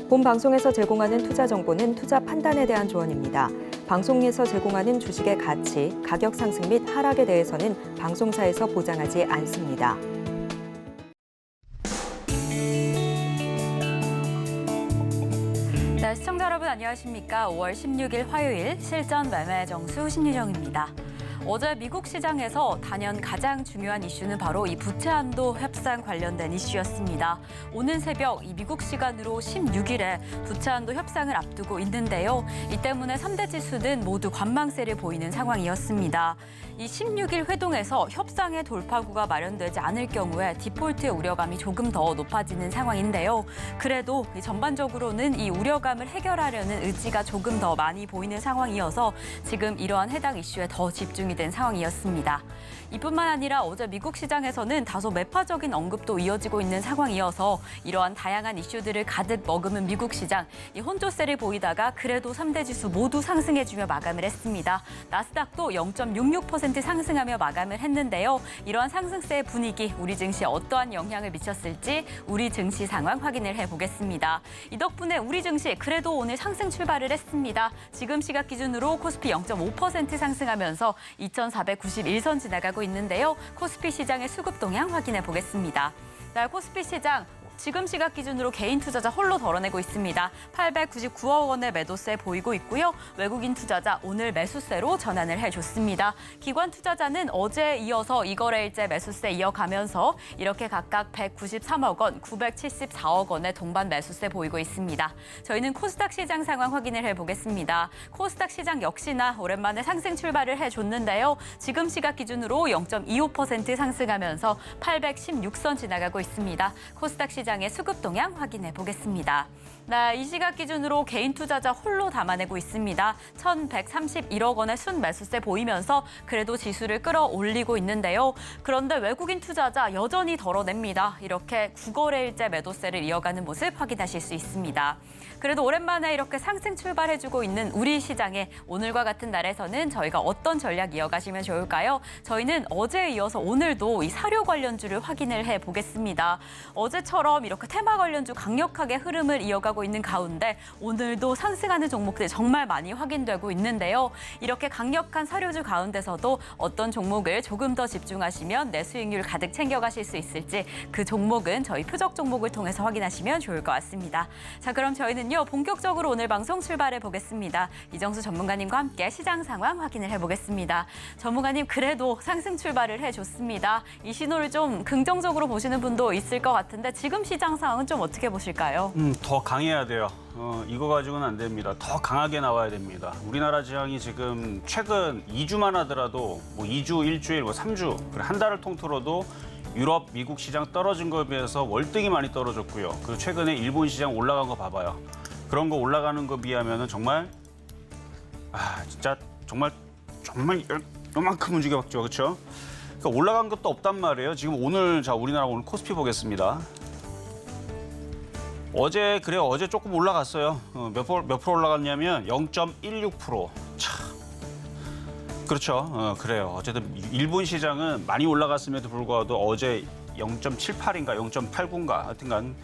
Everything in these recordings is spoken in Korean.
본 방송에서 제공하는 투자 정보는 투자 판단에 대한 조언입니다. 방송에서 제공하는 주식의 가치, 가격 상승 및 하락에 대해서는 방송사에서 보장하지 않습니다. 네, 시청자 여러분 안녕하십니까? 5월 16일 화요일 실전 매매 정수 신유정입니다. 어제 미국 시장에서 단연 가장 중요한 이슈는 바로 이 부채 한도 협상 관련된 이슈였습니다. 오는 새벽 이 미국 시간으로 16일에 부채 한도 협상을 앞두고 있는데요. 이 때문에 3대 지수는 모두 관망세를 보이는 상황이었습니다. 이 16일 회동에서 협상의 돌파구가 마련되지 않을 경우에 디폴트의 우려감이 조금 더 높아지는 상황인데요. 그래도 전반적으로는 이 우려감을 해결하려는 의지가 조금 더 많이 보이는 상황이어서 지금 이러한 해당 이슈에 더 집중이 된 상황이었습니다. 이뿐만 아니라 어제 미국 시장에서는 다소 매파적인 언급도 이어지고 있는 상황이어서 이러한 다양한 이슈들을 가득 머금은 미국 시장, 이 혼조세를 보이다가 그래도 3대 지수 모두 상승해주며 마감을 했습니다. 나스닥도 0.66% 상승하며 마감을 했는데요. 이러한 상승세의 분위기, 우리 증시에 어떠한 영향을 미쳤을지 우리 증시 상황 확인을 해보겠습니다. 이 덕분에 우리 증시 그래도 오늘 상승 출발을 했습니다. 지금 시각 기준으로 코스피 0.5% 상승하면서 2,491선 지나가고 있는데요. 코스피 시장의 수급 동향 확인해 보겠습니다. 네, 코스피 시장 지금 시각 기준으로 개인 투자자 홀로 덜어내고 있습니다. 899억 원의 매도세 보이고 있고요. 외국인 투자자 오늘 매수세로 전환을 해줬습니다. 기관 투자자는 어제에 이어서 이거래일제 매수세 이어가면서 이렇게 각각 193억 원, 974억 원의 동반 매수세 보이고 있습니다. 저희는 코스닥 시장 상황 확인을 해보겠습니다. 코스닥 시장 역시나 오랜만에 상승 출발을 해줬는데요. 지금 시각 기준으로 0.25% 상승하면서 816선 지나가고 있습니다. 코스닥 시장의 수급 동향 확인해 보겠습니다. 네, 이 시각 기준으로 개인 투자자 홀로 담아내고 있습니다. 1,131억 원의 순 매수세 보이면서 그래도 지수를 끌어올리고 있는데요. 그런데 외국인 투자자 여전히 덜어냅니다. 이렇게 9거래일째 매도세를 이어가는 모습 확인하실 수 있습니다. 그래도 오랜만에 이렇게 상승 출발해주고 있는 우리 시장에 오늘과 같은 날에서는 저희가 어떤 전략 이어가시면 좋을까요? 저희는 어제에 이어서 오늘도 이 사료 관련주를 확인을 해보겠습니다. 어제처럼 이렇게 테마 관련주 강력하게 흐름을 이어가고 있는 가운데 오늘도 상승하는 종목들 정말 많이 확인되고 있는데요. 이렇게 강력한 사료주 가운데서도 어떤 종목을 조금 더 집중하시면 내 수익률 가득 챙겨가실 수 있을지 그 종목은 저희 표적 종목을 통해서 확인하시면 좋을 것 같습니다. 자, 그럼 저희는요 본격적으로 오늘 방송 출발해 보겠습니다. 이정수 전문가님과 함께 시장 상황 확인을 해보겠습니다. 전문가님 그래도 상승 출발을 해줬습니다. 이 신호를 좀 긍정적으로 보시는 분도 있을 것 같은데 지금 시장 상황은 좀 어떻게 보실까요? 더 강해야 돼요. 이거 가지고는 안 됩니다. 더 강하게 나와야 됩니다. 우리나라 지형이 지금 최근 2주만 하더라도 뭐 2주, 일주일, 뭐 3주, 한 달을 통틀어도 유럽, 미국 시장 떨어진 거에 비해서 월등히 많이 떨어졌고요. 그리고 최근에 일본 시장 올라간 거 봐봐요. 그런 거 올라가는 거 비하면은 정말 진짜 정말 요만큼 움직여봤죠, 그렇죠? 그러니까 올라간 것도 없단 말이에요. 지금 오늘 우리나라 오늘 코스피 보겠습니다. 어제 조금 올라갔어요. 몇 프로 올라갔냐면 0.16%. 참. 그렇죠. 그래요. 어쨌든 일본 시장은 많이 올라갔음에도 불구하고 어제 0.78인가 0.89인가 하여튼간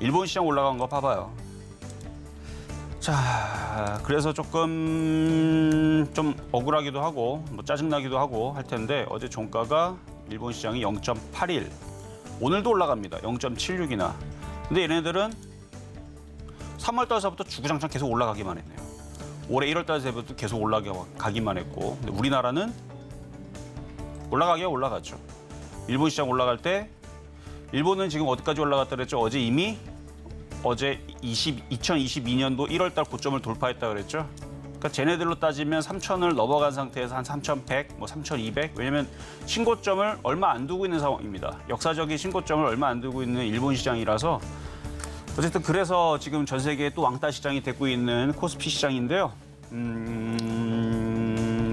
일본 시장 올라간 거 봐봐요. 자, 그래서 조금 좀 억울하기도 하고 뭐 짜증나기도 하고 할 텐데 어제 종가가 일본 시장이 0.81. 오늘도 올라갑니다. 0.76이나. 근데 얘네들은 3월 달서부터 주구장창 계속 올라가기만 했네요. 올해 1월 달서부터 계속 올라가기만 했고 근데 우리나라는 올라가기가 올라갔죠. 일본 시장 올라갈 때 일본은 지금 어디까지 올라갔다 그랬죠? 어제 2022년도 1월 달 고점을 돌파했다 그랬죠? 그러니까 쟤네들로 따지면 3,000을 넘어간 상태에서 한 3,100, 뭐 3,200. 왜냐면 신고점을 얼마 안 두고 있는 상황입니다. 역사적인 신고점을 얼마 안 두고 있는 일본 시장이라서 어쨌든 그래서 지금 전 세계에 또 왕따 시장이 되고 있는 코스피 시장인데요.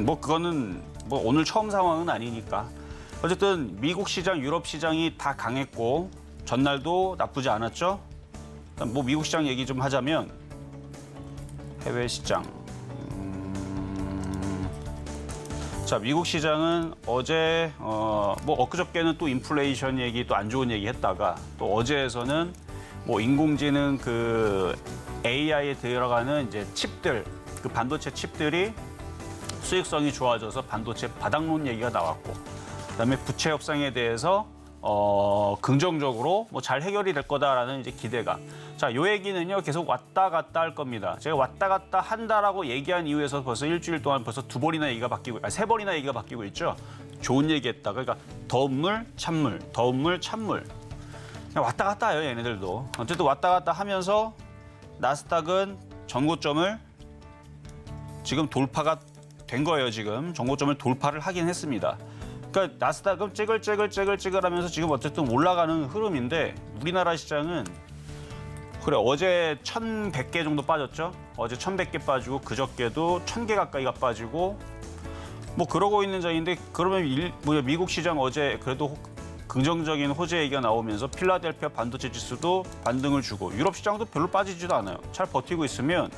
뭐 그거는 뭐 오늘 처음 상황은 아니니까. 어쨌든 미국 시장, 유럽 시장이 다 강했고 전날도 나쁘지 않았죠. 뭐 미국 시장 얘기 좀 하자면 해외 시장. 자, 미국 시장은 어제 뭐 엊그저께는 또 인플레이션 얘기 또 안 좋은 얘기 했다가 또 어제에서는 뭐 인공지능 그 AI에 들어가는 이제 칩들, 그 반도체 칩들이 수익성이 좋아져서 반도체 바닥론 얘기가 나왔고, 그다음에 부채 협상에 대해서 긍정적으로 뭐 잘 해결이 될 거다라는 이제 기대감. 자, 요 얘기는요 계속 왔다 갔다 할 겁니다. 제가 왔다 갔다 한다라고 얘기한 이후에서 벌써 일주일 동안 벌써 세 번이나 얘기가 바뀌고 있죠. 좋은 얘기했다. 그러니까 더운 물, 찬물, 더운 물, 찬물. 그냥 왔다 갔다 해요, 얘네들도. 어쨌든 왔다 갔다 하면서 나스닥은 전고점을 지금 돌파가 된 거예요, 지금. 전고점을 돌파를 하긴 했습니다. 그러니까 나스닥은 찌글찌글하면서 지금 어쨌든 올라가는 흐름인데 우리나라 시장은 그래 어제 1,100개 정도 빠졌죠. 어제 1,100개 빠지고 그저께도 1,000개 가까이가 빠지고 뭐 그러고 있는 자인데 그러면 미국 시장 어제 그래도 긍정적인 호재 얘기가 나오면서 필라델피아 반도체 지수도 반등을 주고 유럽 시장도 별로 빠지지도 않아요. 잘 버티고 있으면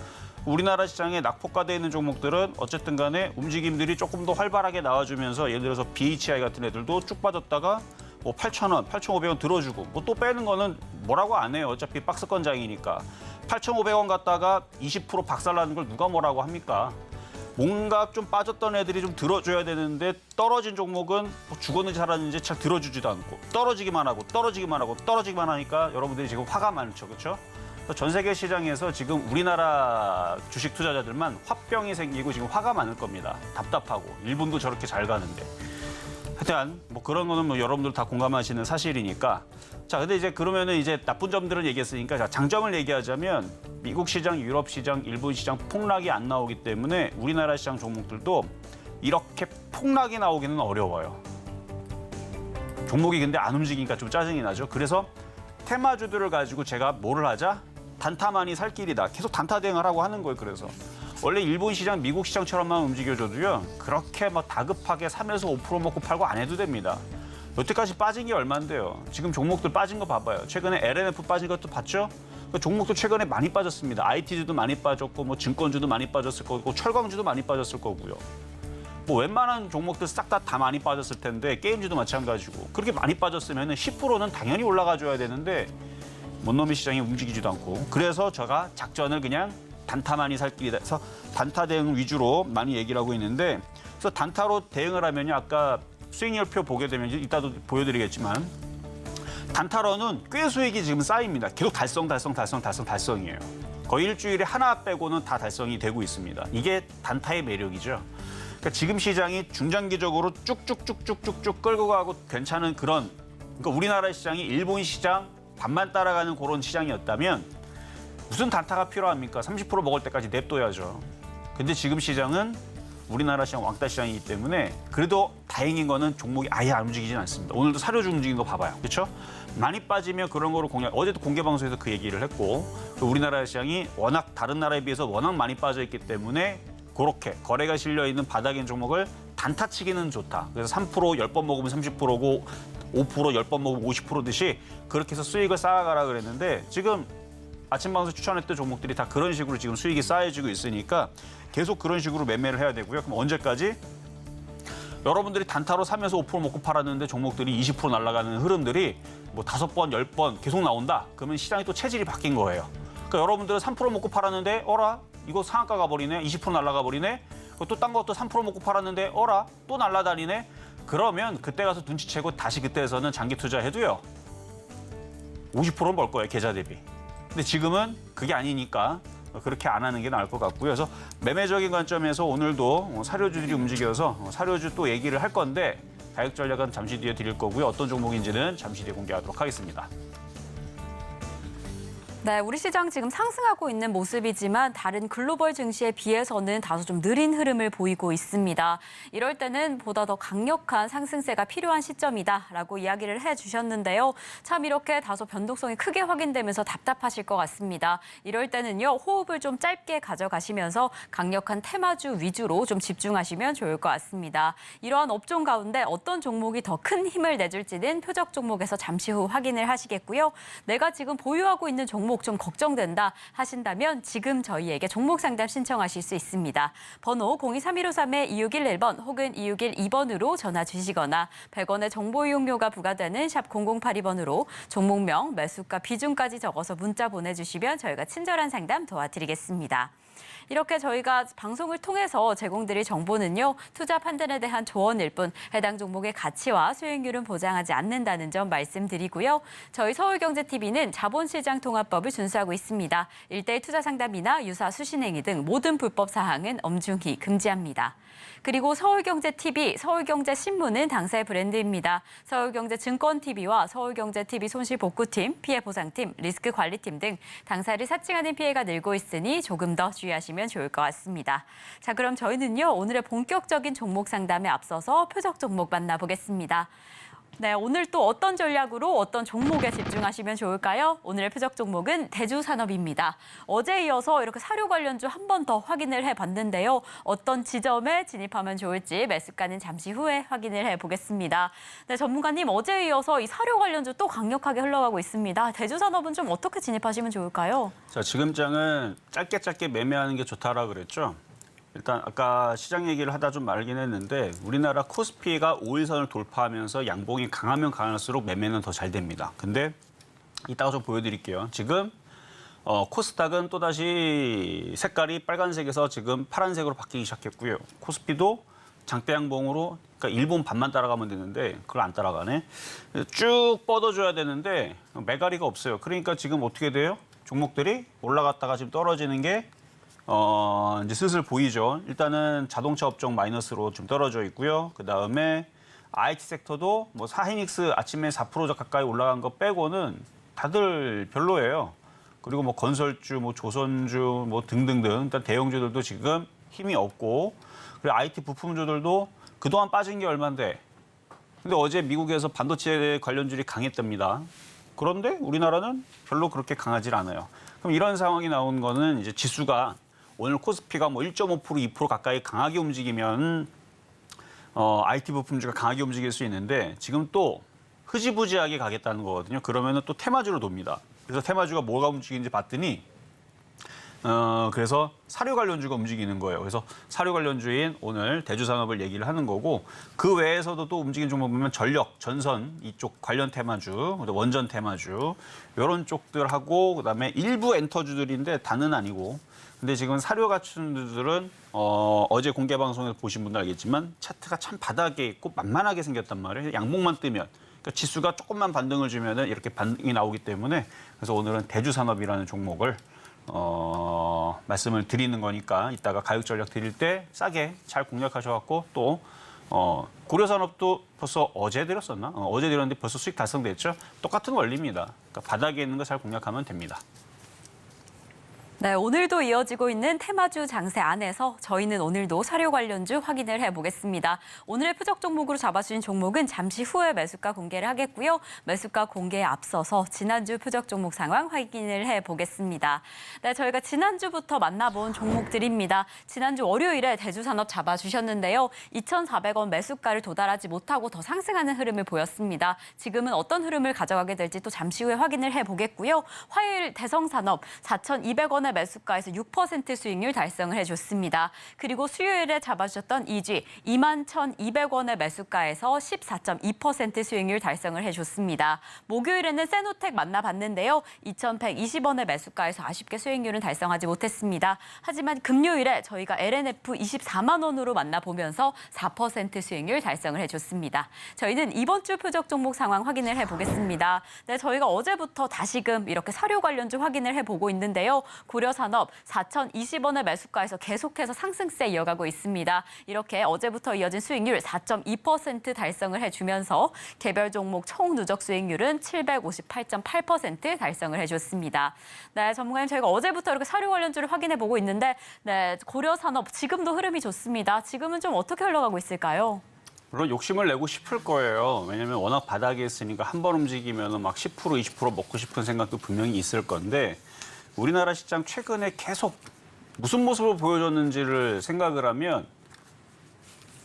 우리나라 시장에 낙폭과대에 있는 종목들은 어쨌든 간에 움직임들이 조금 더 활발하게 나와주면서 예를 들어서 BHI 같은 애들도 쭉 빠졌다가 뭐 8,000원, 8,500원 들어주고 뭐 또 빼는 거는 뭐라고 안 해요. 어차피 박스권장이니까. 8,500원 갔다가 20% 박살나는 걸 누가 뭐라고 합니까? 뭔가 좀 빠졌던 애들이 좀 들어줘야 되는데 떨어진 종목은 뭐 죽었는지 살았는지 잘 들어주지도 않고 떨어지기만 하니까 여러분들이 지금 화가 많죠. 그렇죠? 전 세계 시장에서 지금 우리나라 주식 투자자들만 화병이 생기고 지금 화가 많을 겁니다. 답답하고 일본도 저렇게 잘 가는데. 하여튼 뭐 그런 거는 뭐 여러분들 다 공감하시는 사실이니까. 자, 근데 이제 그러면은 이제 나쁜 점들은 얘기했으니까 자, 장점을 얘기하자면 미국 시장, 유럽 시장, 일본 시장 폭락이 안 나오기 때문에 우리나라 시장 종목들도 이렇게 폭락이 나오기는 어려워요. 종목이 근데 안 움직이니까 좀 짜증이 나죠. 그래서 테마주들을 가지고 제가 뭐를 하자? 단타만이 살 길이다. 계속 단타 대응을 하고 하는 거예요. 그래서 원래 일본 시장, 미국 시장처럼만 움직여줘도요. 그렇게 막 다급하게 3에서 5% 먹고 팔고 안 해도 됩니다. 여태까지 빠진 게 얼만데요. 지금 종목들 빠진 거 봐봐요. 최근에 LNF 빠진 것도 봤죠? 그 종목도 최근에 많이 빠졌습니다. IT주도 많이 빠졌고 뭐 증권주도 많이 빠졌을 거고 철강주도 많이 빠졌을 거고요. 뭐 웬만한 종목들 싹 다 많이 빠졌을 텐데 게임주도 마찬가지고 그렇게 많이 빠졌으면 10%는 당연히 올라가줘야 되는데 못놈의 시장이 움직이지도 않고 그래서 제가 작전을 그냥 단타만이 살 길이다 해서 단타 대응 위주로 많이 얘기를 하고 있는데 그래서 단타로 대응을 하면요. 아까 수익률표 보게 되면 이따도 보여드리겠지만 단타로는 꽤 수익이 지금 쌓입니다. 계속 달성이에요. 거의 일주일에 하나 빼고는 다 달성이 되고 있습니다. 이게 단타의 매력이죠. 그러니까 지금 시장이 중장기적으로 쭉쭉쭉쭉쭉쭉 끌고 가고 괜찮은 그런 그러니까 우리나라 시장이 일본 시장 반만 따라가는 그런 시장이었다면 무슨 단타가 필요합니까? 30% 먹을 때까지 냅둬야죠. 근데 지금 시장은 우리나라 시장 왕따 시장이기 때문에 그래도 다행인 거는 종목이 아예 안 움직이진 않습니다. 오늘도 사료주 움직인 거 봐봐요. 그렇죠? 많이 빠지면 그런 거로 어제도 공개 방송에서 그 얘기를 했고 우리나라 시장이 워낙 다른 나라에 비해서 워낙 많이 빠져 있기 때문에 그렇게 거래가 실려 있는 바닥인 종목을 단타치기는 좋다. 그래서 3% 10번 먹으면 30%고 5% 10번 먹으면 50%듯이 그렇게 해서 수익을 쌓아가라 그랬는데 지금 아침 방송 추천했던 종목들이 다 그런 식으로 지금 수익이 쌓여지고 있으니까 계속 그런 식으로 매매를 해야 되고요. 그럼 언제까지? 여러분들이 단타로 3에서 5% 먹고 팔았는데 종목들이 20% 날아가는 흐름들이 뭐 5번, 10번 계속 나온다. 그러면 시장이 또 체질이 바뀐 거예요. 그러니까 여러분들은 3% 먹고 팔았는데 어라? 이거 상한가 가버리네. 20% 날아가 버리네. 또 딴 것도 3% 먹고 팔았는데 어라? 또 날아다니네. 그러면 그때 가서 눈치채고 다시 그때에서는 장기 투자해도요. 50%는 벌 거예요. 계좌 대비. 근데 지금은 그게 아니니까 그렇게 안 하는 게 나을 것 같고요. 그래서 매매적인 관점에서 오늘도 사료주들이 움직여서 사료주 또 얘기를 할 건데 가격 전략은 잠시 뒤에 드릴 거고요. 어떤 종목인지는 잠시 뒤에 공개하도록 하겠습니다. 네, 우리 시장 지금 상승하고 있는 모습이지만 다른 글로벌 증시에 비해서는 다소 좀 느린 흐름을 보이고 있습니다. 이럴 때는 보다 더 강력한 상승세가 필요한 시점이다라고 이야기를 해주셨는데요. 참 이렇게 다소 변동성이 크게 확인되면서 답답하실 것 같습니다. 이럴 때는요, 호흡을 좀 짧게 가져가시면서 강력한 테마주 위주로 좀 집중하시면 좋을 것 같습니다. 이러한 업종 가운데 어떤 종목이 더 큰 힘을 내줄지는 표적 종목에서 잠시 후 확인을 하시겠고요. 내가 지금 보유하고 있는 종목 종목 좀 걱정된다 하신다면 지금 저희에게 종목 상담 신청하실 수 있습니다. 번호 023153-2611번 혹은 2612번으로 전화 주시거나 100원의 정보 이용료가 부과되는 샵 0082번으로 종목명, 매수가, 비중까지 적어서 문자 보내주시면 저희가 친절한 상담 도와드리겠습니다. 이렇게 저희가 방송을 통해서 제공드릴 정보는요, 투자 판단에 대한 조언일 뿐 해당 종목의 가치와 수익률은 보장하지 않는다는 점 말씀드리고요. 저희 서울경제TV는 자본시장통합법을 준수하고 있습니다. 1:1 투자 상담이나 유사 수신행위 등 모든 불법 사항은 엄중히 금지합니다. 그리고 서울경제TV, 서울경제신문은 당사의 브랜드입니다. 서울경제증권TV와 서울경제TV 손실복구팀, 피해보상팀, 리스크관리팀 등 당사를 사칭하는 피해가 늘고 있으니 조금 더 주의하시면 좋을 것 같습니다. 자, 그럼 저희는요, 오늘의 본격적인 종목 상담에 앞서서 표적 종목 만나보겠습니다. 네, 오늘 또 어떤 전략으로 어떤 종목에 집중하시면 좋을까요? 오늘의 표적 종목은 대주산업입니다. 어제 이어서 이렇게 사료 관련주 한 번 더 확인을 해봤는데요. 어떤 지점에 진입하면 좋을지 매수가는 잠시 후에 확인을 해보겠습니다. 네, 전문가님, 어제 이어서 이 사료 관련주 또 강력하게 흘러가고 있습니다. 대주산업은 좀 어떻게 진입하시면 좋을까요? 자, 지금 장은 짧게 매매하는 게 좋다라 그랬죠. 일단 아까 시장 얘기를 하다 좀 말긴 했는데 우리나라 코스피가 5일선을 돌파하면서 양봉이 강하면 강할수록 매매는 더 잘 됩니다. 근데 이따가 좀 보여드릴게요. 지금 코스닥은 또다시 색깔이 빨간색에서 지금 파란색으로 바뀌기 시작했고요. 코스피도 장대 양봉으로, 그러니까 일본 반만 따라가면 되는데 그걸 안 따라가네. 쭉 뻗어줘야 되는데 매가리가 없어요. 그러니까 지금 어떻게 돼요? 종목들이 올라갔다가 지금 떨어지는 게 이제 슬슬 보이죠. 일단은 자동차 업종 마이너스로 좀 떨어져 있고요. 그 다음에 IT 섹터도 뭐 하이닉스 아침에 4% 가까이 올라간 거 빼고는 다들 별로예요. 그리고 뭐 건설주, 뭐 조선주, 뭐 등등등 일단 대형주들도 지금 힘이 없고, 그리고 IT 부품주들도 그동안 빠진 게 얼만데. 근데 어제 미국에서 반도체 관련주들이 강했답니다. 그런데 우리나라는 별로 그렇게 강하질 않아요. 그럼 이런 상황이 나온 거는 이제 지수가 오늘 코스피가 뭐 1.5%, 2% 가까이 강하게 움직이면 IT 부품주가 강하게 움직일 수 있는데 지금 또 흐지부지하게 가겠다는 거거든요. 그러면은 또 테마주로 돕니다. 그래서 테마주가 뭐가 움직이는지 봤더니 그래서 사료 관련주가 움직이는 거예요. 그래서 사료 관련주인 오늘 대주산업을 얘기를 하는 거고, 그 외에서도 또 움직이는 종목 보면 전력, 전선 이쪽 관련 테마주, 원전 테마주 이런 쪽들하고 그다음에 일부 엔터주들인데 다는 아니고, 근데 지금 사료 같은들은 어제 공개 방송에서 보신 분들 알겠지만 차트가 참 바닥에 있고 만만하게 생겼단 말이에요. 양봉만 뜨면. 그러니까 지수가 조금만 반등을 주면은 이렇게 반등이 나오기 때문에, 그래서 오늘은 대주산업이라는 종목을 말씀을 드리는 거니까 이따가 가격 전략 드릴 때 싸게 잘 공략하셔갖고 또 고려산업도 벌써 어제 드렸었나? 어제 드렸는데 벌써 수익 달성됐죠? 똑같은 원리입니다. 그러니까 바닥에 있는 거 잘 공략하면 됩니다. 네, 오늘도 이어지고 있는 테마주 장세 안에서 저희는 오늘도 사료 관련주 확인을 해보겠습니다. 오늘의 표적 종목으로 잡아주신 종목은 잠시 후에 매수가 공개를 하겠고요. 매수가 공개에 앞서서 지난주 표적 종목 상황 확인을 해보겠습니다. 네, 저희가 지난주부터 만나본 종목들입니다. 지난주 월요일에 대주산업 잡아주셨는데요. 2,400원 매수가를 도달하지 못하고 더 상승하는 흐름을 보였습니다. 지금은 어떤 흐름을 가져가게 될지 또 잠시 후에 확인을 해보겠고요. 화요일 대성산업 4,200원의 매수가에서 6% 수익률 달성을 해줬습니다. 그리고 수요일에 잡아주셨던 EG 21,200원의 매수가에서 14.2% 수익률 달성을 해줬습니다. 목요일에는 세노텍 만나봤는데요. 2,120원의 매수가에서 아쉽게 수익률은 달성하지 못했습니다. 하지만 금요일에 저희가 LNF 24만 원으로 만나보면서 4% 수익률 달성을 해줬습니다. 저희는 이번 주 표적 종목 상황 확인을 해보겠습니다. 네, 저희가 어제부터 다시금 이렇게 사료 관련주 확인을 해보고 있는데요. 고려산업 4,020원의 매수가에서 계속해서 상승세 이어가고 있습니다. 이렇게 어제부터 이어진 수익률 4.2% 달성을 해주면서 개별 종목 총 누적 수익률은 758.8% 달성을 해줬습니다. 네, 전문가님, 저희가 어제부터 이렇게 사료 관련주를 확인해보고 있는데, 네, 고려산업 지금도 흐름이 좋습니다. 지금은 좀 어떻게 흘러가고 있을까요? 물론 욕심을 내고 싶을 거예요. 왜냐하면 워낙 바닥에 있으니까 한 번 움직이면 막 10%, 20% 먹고 싶은 생각도 분명히 있을 건데, 우리나라 시장 최근에 계속 무슨 모습을 보여줬는지를 생각을 하면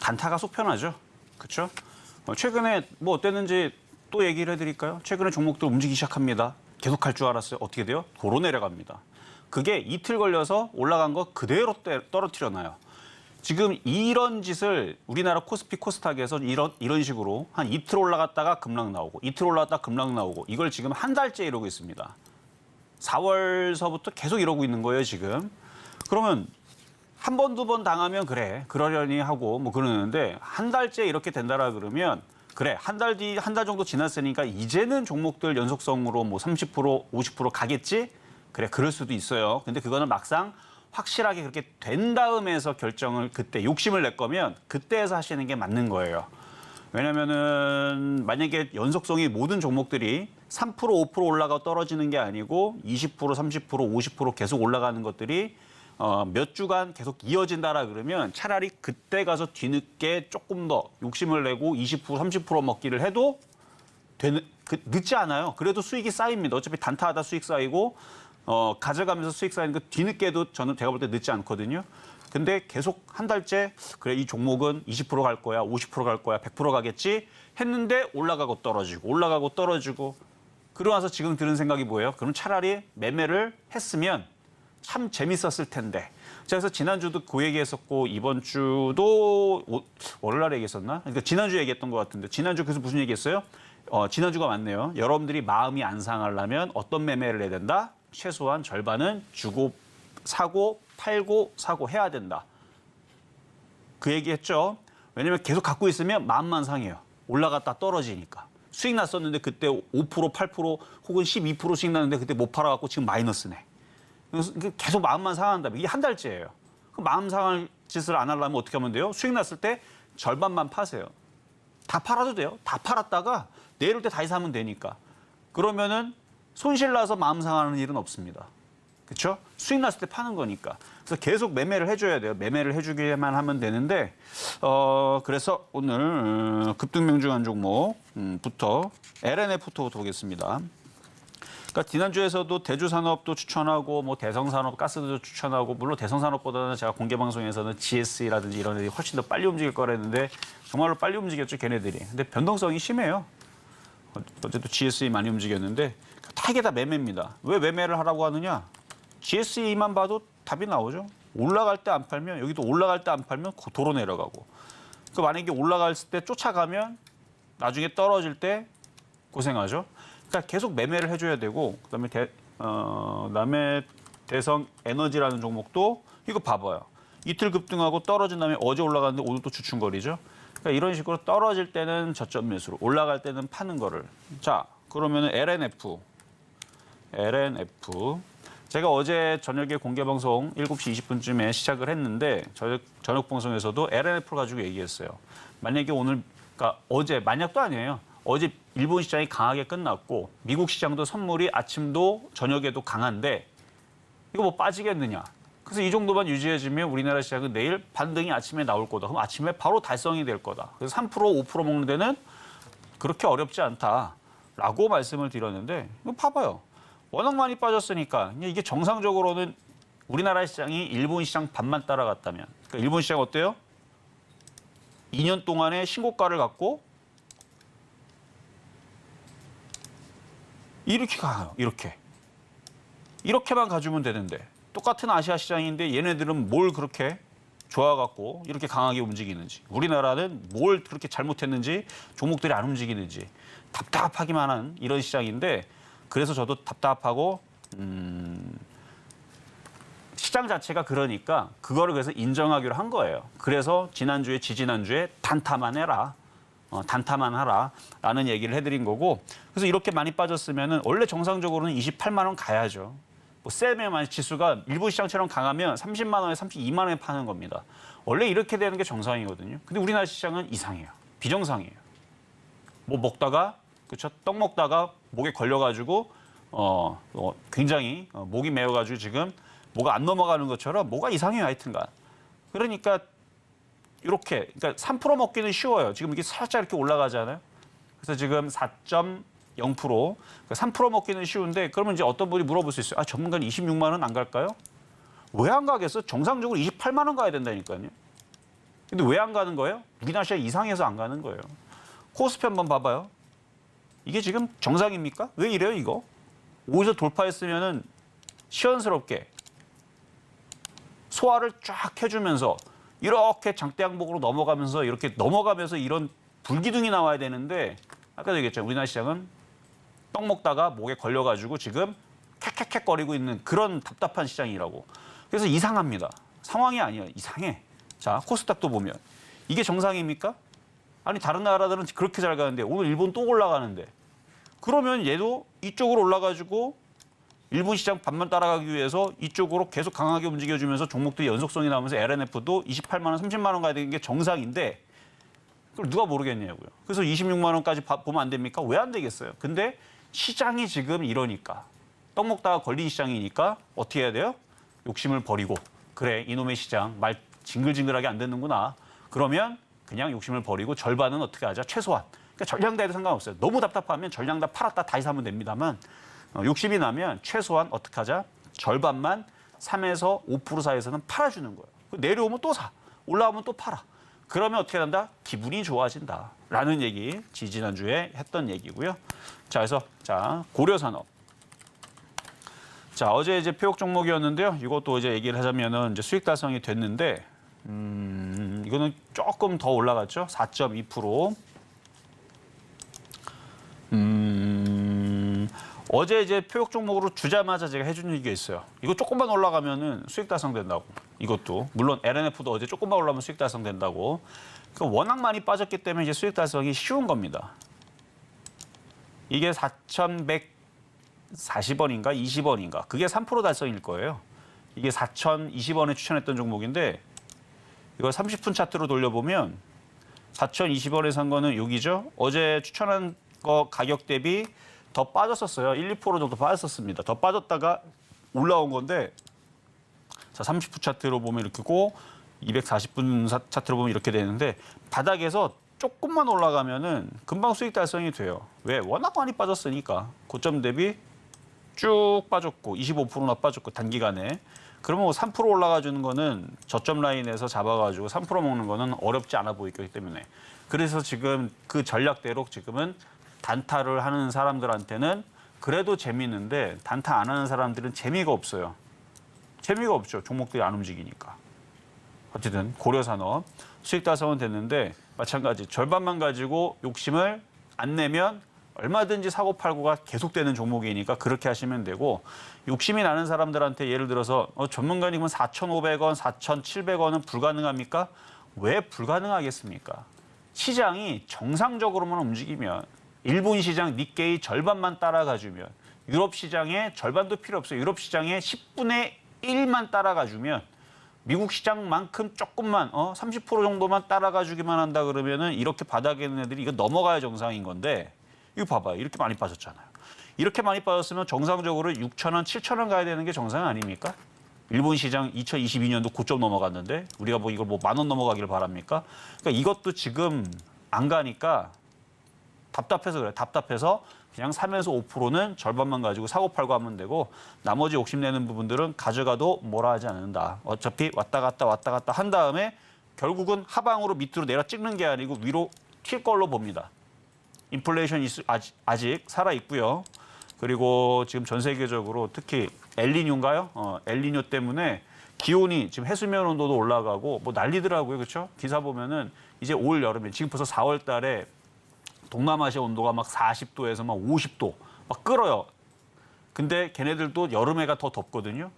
단타가 속편하죠. 그렇죠? 최근에 뭐 어땠는지 또 얘기를 해드릴까요? 최근에 종목들 움직이기 시작합니다. 계속 갈 줄 알았어요. 어떻게 돼요? 도로 내려갑니다. 그게 이틀 걸려서 올라간 거 그대로 떨어뜨려 놔요. 지금 이런 짓을 우리나라 코스피 코스닥에서 이런 식으로 한 이틀 올라갔다가 급락 나오고 이틀 올라갔다가 급락 나오고 이걸 지금 한 달째 이러고 있습니다. 4월서부터 계속 이러고 있는 거예요, 지금. 그러면 한 번, 두 번 당하면 그래, 그러려니 하고 뭐 그러는데 한 달째 이렇게 된다라 그러면 그래, 한 달 정도 지났으니까 이제는 종목들 연속성으로 뭐 30%, 50% 가겠지? 그래, 그럴 수도 있어요. 근데 그거는 막상 확실하게 그렇게 된 다음에서 결정을 그때 욕심을 낼 거면 그때에서 하시는 게 맞는 거예요. 왜냐면은 만약에 연속성이 모든 종목들이 3%, 5% 올라가 떨어지는 게 아니고 20%, 30%, 50% 계속 올라가는 것들이 몇 주간 계속 이어진다라 그러면 차라리 그때 가서 뒤늦게 조금 더 욕심을 내고 20%, 30% 먹기를 해도 늦지 않아요. 그래도 수익이 쌓입니다. 어차피 단타하다 수익 쌓이고 가져가면서 수익 쌓이는 거 뒤늦게도 제가 볼 때 늦지 않거든요. 근데 계속 한 달째 그래 이 종목은 20% 갈 거야, 50% 갈 거야, 100% 가겠지 했는데 올라가고 떨어지고 그러고 나서 지금 드는 생각이 뭐예요? 그럼 차라리 매매를 했으면 참 재밌었을 텐데. 그래서 지난주도 그 얘기했었고 이번 주도 월요일 날 얘기했었나? 그러니까 지난주 얘기했던 것 같은데 지난주 그래서 무슨 얘기했어요? 지난주가 맞네요. 여러분들이 마음이 안 상하려면 어떤 매매를 해야 된다? 최소한 절반은 주고 사고 팔고 사고 해야 된다. 그 얘기했죠. 왜냐면 계속 갖고 있으면 마음만 상해요. 올라갔다 떨어지니까. 수익 났었는데 그때 5%, 8% 혹은 12%씩 났는데 그때 못 팔아갖고 지금 마이너스네. 그래서 계속 마음만 상한다. 이게 한 달째예요. 그럼 마음 상할 짓을 안 하려면 어떻게 하면 돼요? 수익 났을 때 절반만 파세요. 다 팔아도 돼요. 다 팔았다가 내일 올 때 다시 사면 되니까. 그러면은 손실 나서 마음 상하는 일은 없습니다. 그렇죠? 수익 났을 때 파는 거니까. 그래서 계속 매매를 해줘야 돼요. 매매를 해주기만 하면 되는데 그래서 오늘 급등명중한 종목부터 LNF부터 보겠습니다. 그러니까 지난주에서도 대주산업도 추천하고 뭐 대성산업 가스도 추천하고 물론 대성산업보다는 제가 공개방송에서는 GS라든지 이런 애들이 훨씬 더 빨리 움직일 거라는데 정말로 빨리 움직였죠, 걔네들이. 근데 변동성이 심해요. 어제도 GSE 많이 움직였는데 다 이게 다 매매입니다. 왜 매매를 하라고 하느냐? GSE만 봐도 답이 나오죠. 올라갈 때 안 팔면 여기도 올라갈 때 안 팔면 도로 내려가고. 그 만약에 올라갈 때 쫓아가면 나중에 떨어질 때 고생하죠. 그러니까 계속 매매를 해줘야 되고 그다음에 대성 에너지라는 종목도 이거 봐봐요. 이틀 급등하고 떨어진 다음에 어제 올라갔는데 오늘 또 주춤거리죠. 그러니까 이런 식으로 떨어질 때는 저점 매수로 올라갈 때는 파는 거를. 자, 그러면은 LNF. 제가 어제 저녁에 공개방송 7시 20분쯤에 시작을 했는데 저녁 방송에서도 LNF를 가지고 얘기했어요. 만약에 오늘, 그러니까 어제, 만약도 아니에요. 어제 일본 시장이 강하게 끝났고 미국 시장도 선물이 아침도 저녁에도 강한데 이거 뭐 빠지겠느냐. 그래서 이 정도만 유지해주면 우리나라 시장은 내일 반등이 아침에 나올 거다. 그럼 아침에 바로 달성이 될 거다. 그래서 3%, 5% 먹는 데는 그렇게 어렵지 않다라고 말씀을 드렸는데 이거 봐봐요. 워낙 많이 빠졌으니까 이게 정상적으로는 우리나라 시장이 일본 시장 반만 따라갔다면 그러니까 일본 시장 어때요? 2년 동안에 신고가를 갖고 이렇게 가요. 이렇게만 가주면 되는데 똑같은 아시아 시장인데 얘네들은 뭘 그렇게 좋아갖고 이렇게 강하게 움직이는지 우리나라는 뭘 그렇게 잘못했는지 종목들이 안 움직이는지 답답하기만 한 이런 시장인데 그래서 저도 답답하고 시장 자체가 그러니까 그거를 그래서 인정하기로 한 거예요. 그래서 지난주에 지지난주에 단타만 해라. 단타만 하라라는 얘기를 해드린 거고 그래서 이렇게 많이 빠졌으면은 원래 정상적으로는 28만 원 가야죠. 뭐 세면 지수가 일부 시장처럼 강하면 30만 원에 32만 원에 파는 겁니다. 원래 이렇게 되는 게 정상이거든요. 근데 우리나라 시장은 이상해요. 비정상이에요. 뭐 먹다가 그렇죠? 떡 먹다가 목에 걸려가지고 굉장히 목이 메어가지고 지금 뭐가 안 넘어가는 것처럼 뭐가 이상해요. 하여튼간. 그러니까 이렇게 그러니까 3% 먹기는 쉬워요. 지금 이게 살짝 이렇게 올라가잖아요. 그래서 지금 4.0% 그러니까 3% 먹기는 쉬운데 그러면 이제 어떤 분이 물어볼 수 있어요. 아, 전문가는 26만 원 안 갈까요? 왜 안 가겠어? 정상적으로 28만 원 가야 된다니까요. 근데 왜 안 가는 거예요? 우리나라 시장 이상해서 안 가는 거예요. 코스피 한번 봐봐요. 이게 지금 정상입니까? 왜 이래요, 이거? 오히려 돌파했으면은 시원스럽게 소화를 쫙 해주면서 이렇게 장대 항목으로 넘어가면서 이렇게 넘어가면서 이런 불기둥이 나와야 되는데 아까도 얘기했잖아요. 우리나라 시장은 떡 먹다가 목에 걸려가지고 지금 캑캑캑거리고 있는 그런 답답한 시장이라고. 그래서 이상합니다. 상황이 아니에요. 이상해. 자, 코스닥도 보면 이게 정상입니까? 아니 다른 나라들은 그렇게 잘 가는데 오늘 일본 또 올라가는데 그러면 얘도 이쪽으로 올라가지고 일본 시장 반만 따라가기 위해서 이쪽으로 계속 강하게 움직여주면서 종목들이 연속성이 나오면서 LNF도 28만 원, 30만 원 가야 되는 게 정상인데 그걸 누가 모르겠냐고요. 그래서 26만 원까지 보면 안 됩니까? 왜 안 되겠어요? 근데 시장이 지금 이러니까 떡 먹다가 걸린 시장이니까 어떻게 해야 돼요? 욕심을 버리고 그래 이놈의 시장 말 징글징글하게 안 듣는구나. 그러면 그냥 욕심을 버리고 절반은 어떻게 하자? 최소한. 그러니까 전량다해도 상관없어요. 너무 답답하면 전량 다 팔았다 다시 사면 됩니다만 욕심이 나면 최소한 어떻게 하자? 절반만 3에서 5% 사이에서는 팔아주는 거예요. 내려오면 또 사. 올라오면 또 팔아. 그러면 어떻게 된다? 기분이 좋아진다라는 얘기 지난주에 했던 얘기고요. 자, 그래서 자 고려산업. 자, 어제 이제 표역 종목이었는데요. 이것도 이제 얘기를 하자면은 이제 수익 달성이 됐는데 이거는 조금 더 올라갔죠. 4.2%. 어제 이제 표역 종목으로 주자마자 제가 해준 얘기가 있어요. 이거 조금만 올라가면은 수익 달성된다고. 이것도 물론 LNF도 어제 조금만 올라가면 수익 달성된다고. 그러니까 워낙 많이 빠졌기 때문에 이제 수익 달성이 쉬운 겁니다. 이게 4,140원인가 20원인가 그게 3% 달성일 거예요. 이게 4,020원에 추천했던 종목인데 이걸 30분 차트로 돌려보면 4,020원에 산 거는 여기죠. 어제 추천한 거 가격 대비 더 빠졌었어요. 1, 2% 정도 빠졌었습니다. 더 빠졌다가 올라온 건데 자 30분 차트로 보면 이렇게고 240분 차트로 보면 이렇게 되는데 바닥에서 조금만 올라가면은 금방 수익 달성이 돼요. 왜? 워낙 많이 빠졌으니까. 고점 대비 쭉 빠졌고 25%나 빠졌고 단기간에. 그러면 3% 올라가 주는 거는 저점 라인에서 잡아가지고 3% 먹는 거는 어렵지 않아 보이기 때문에. 그래서 지금 그 전략대로 지금은 단타를 하는 사람들한테는 그래도 재미있는데 단타 안 하는 사람들은 재미가 없어요. 재미가 없죠. 종목들이 안 움직이니까. 어쨌든 고려산업 수익 달성은 됐는데 마찬가지 절반만 가지고 욕심을 안 내면 얼마든지 사고 팔고가 계속되는 종목이니까 그렇게 하시면 되고 욕심이 나는 사람들한테 예를 들어서 전문가님은 4,500원, 4,700원은 불가능합니까? 왜 불가능하겠습니까? 시장이 정상적으로만 움직이면 일본 시장 니케이 절반만 따라가주면 유럽 시장의 절반도 필요 없어요. 유럽 시장의 10분의 1만 따라가주면 미국 시장만큼 조금만 30% 정도만 따라가주기만 한다 그러면은 이렇게 바닥에 있는 애들이 이거 넘어가야 정상인 건데 이거 봐봐요. 이렇게 많이 빠졌잖아요. 이렇게 많이 빠졌으면 정상적으로 6,000원, 7,000원 가야 되는 게 정상 아닙니까? 일본 시장 2022년도 고점 넘어갔는데 우리가 뭐 이걸 뭐 10,000원 넘어가기를 바랍니까? 그러니까 이것도 지금 안 가니까 답답해서 그래요. 답답해서 그냥 3에서 5%는 절반만 가지고 사고 팔고 하면 되고 나머지 욕심내는 부분들은 가져가도 뭐라 하지 않는다. 어차피 왔다 갔다 한 다음에 결국은 하방으로 밑으로 내려 찍는 게 아니고 위로 튈 걸로 봅니다. 인플레이션이 아직 살아있고요. 그리고 지금 전 세계적으로 특히 엘니뇨인가요? 엘니뇨 때문에 기온이 지금 해수면 온도도 올라가고 뭐 난리더라고요. 그렇죠? 기사 보면은 이제 올 여름에 지금 벌써 4월 달에 동남아시아 온도가 막 40도에서 막 50도 막 끓어요. 근데 걔네들도 여름에가 더 덥거든요.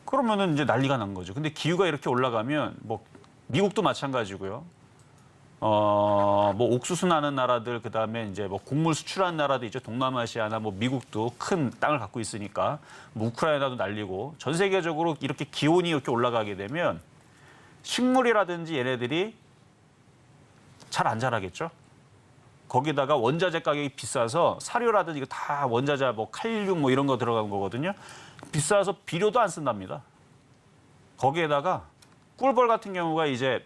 그러면은 이제 난리가 난 거죠. 근데 기후가 이렇게 올라가면 뭐 미국도 마찬가지고요. 뭐 옥수수 나는 나라들 그다음에 이제 뭐 곡물 수출하는 나라도 있죠. 동남아시아나 뭐 미국도 큰 땅을 갖고 있으니까 뭐 우크라이나도 난리고 전 세계적으로 이렇게 기온이 이렇게 올라가게 되면 식물이라든지 얘네들이 잘 안 자라겠죠. 거기다가 원자재 가격이 비싸서 사료라든지 이거 다 원자재 뭐 칼륨 뭐 이런 거 들어간 거거든요. 비싸서 비료도 안 쓴답니다. 거기에다가 꿀벌 같은 경우가 이제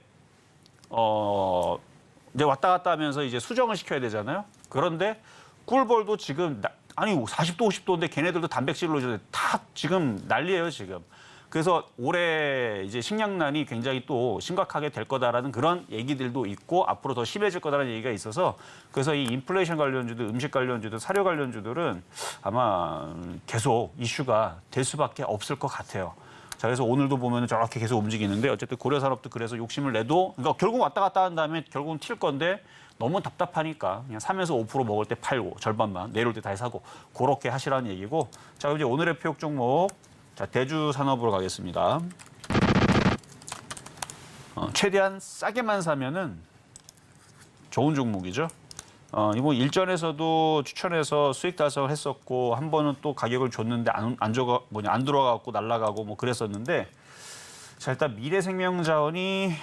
이제 왔다 갔다 하면서 이제 수정을 시켜야 되잖아요. 그런데 꿀벌도 지금 아니 40도 50도인데 걔네들도 단백질로 다 지금 난리예요 지금. 그래서 올해 이제 식량난이 굉장히 또 심각하게 될 거다라는 그런 얘기들도 있고 앞으로 더 심해질 거다라는 얘기가 있어서 그래서 이 인플레이션 관련주들, 음식 관련주들, 사료 관련주들은 아마 계속 이슈가 될 수밖에 없을 것 같아요. 자, 그래서 오늘도 보면 저렇게 계속 움직이는데 어쨌든 고려산업도 그래서 욕심을 내도 그러니까 결국 왔다 갔다 한 다음에 결국은 튈 건데 너무 답답하니까 그냥 3에서 5% 먹을 때 팔고 절반만 내려올 때 다시 사고 그렇게 하시라는 얘기고 자, 그럼 이제 오늘의 표역 종목 자, 대주산업으로 가겠습니다. 최대한 싸게만 사면은 좋은 종목이죠. 이번 일전에서도 추천해서 수익 달성을 했었고 한 번은 또 가격을 줬는데 안 들어가고 날아가고 뭐 그랬었는데 자, 일단 미래생명자원이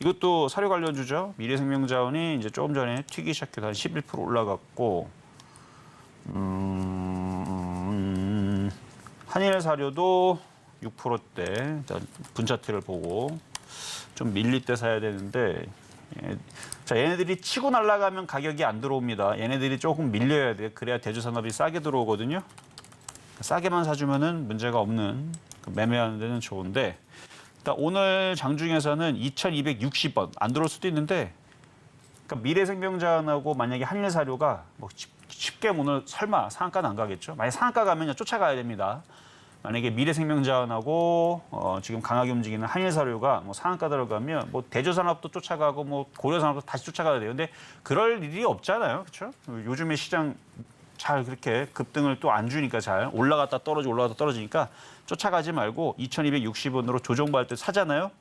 이것도 사료 관련주죠. 미래생명자원이 이제 조금 전에 튀기 시작해서 한 11% 올라갔고 한일사료도 6%대. 분차트를 보고 좀 밀릴 때 사야 되는데 자, 얘네들이 치고 날아가면 가격이 안 들어옵니다. 얘네들이 조금 밀려야 돼. 그래야 대주산업이 싸게 들어오거든요. 싸게만 사주면은 문제가 없는 매매하는 데는 좋은데 일단 오늘 장중에서는 2260원 안 들어올 수도 있는데 그러니까 미래생명자원하고 만약에 한일사료가 뭐 쉽게 오늘 설마 상한가는 안 가겠죠. 만약 상한가 가면 쫓아가야 됩니다. 만약에 미래생명자원하고 지금 강하게 움직이는 한일사료가 뭐 상한가 들어가면 뭐 대주산업도 쫓아가고 뭐 고려산업도 다시 쫓아가야 돼요. 근데 그럴 일이 없잖아요, 그렇죠? 요즘에 시장 잘 그렇게 급등을 또 안 주니까 잘 올라갔다 떨어지니까 쫓아가지 말고 2,260원으로 조정받을 때 사잖아요.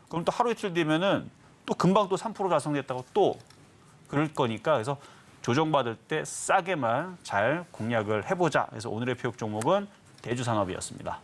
그럼 또 하루 이틀 뒤면은 또 금방 또 3% 달성됐다고 또 그럴 거니까 그래서 조정받을 때 싸게만 잘 공략을 해보자. 그래서 오늘의 표역 종목은 대주산업이었습니다.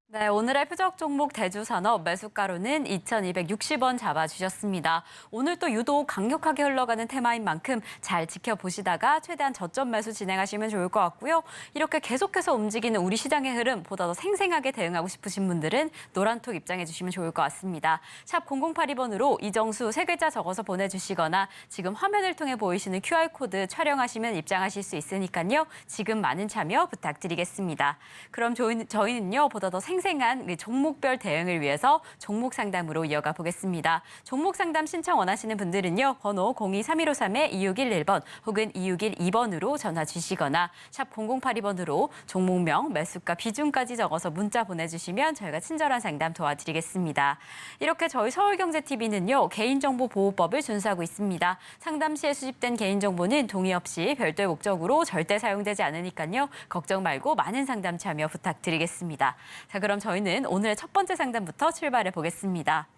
네, 오늘의 표적 종목 대주산업 매수가로는 2,260원 잡아주셨습니다. 오늘 또 유독 강력하게 흘러가는 테마인 만큼 잘 지켜보시다가 최대한 저점 매수 진행하시면 좋을 것 같고요. 이렇게 계속해서 움직이는 우리 시장의 흐름 보다 더 생생하게 대응하고 싶으신 분들은 노란톡 입장해 주시면 좋을 것 같습니다. 샵 0082번으로 이정수 3글자 적어서 보내주시거나 지금 화면을 통해 보이시는 QR코드 촬영하시면 입장하실 수 있으니까요. 지금 많은 참여 부탁드리겠습니다. 그럼 저희는요, 보다 더 생생한 종목별 대응을 위해서 종목 상담으로 이어가 보겠습니다. 종목 상담 신청 원하시는 분들은요. 번호 023153-2611번 혹은 2612번으로 전화 주시거나 샵 0082번으로 종목명, 매수가, 비중까지 적어서 문자 보내주시면 저희가 친절한 상담 도와드리겠습니다. 이렇게 저희 서울경제TV는요. 개인정보보호법을 준수하고 있습니다. 상담 시에 수집된 개인정보는 동의 없이 별도의 목적으로 절대 사용되지 않으니까요. 걱정 말고 많은 상담 참여 부탁드리겠습니다. 자, 그럼 저희는 오늘의 첫 번째 상담부터 출발해 보겠습니다.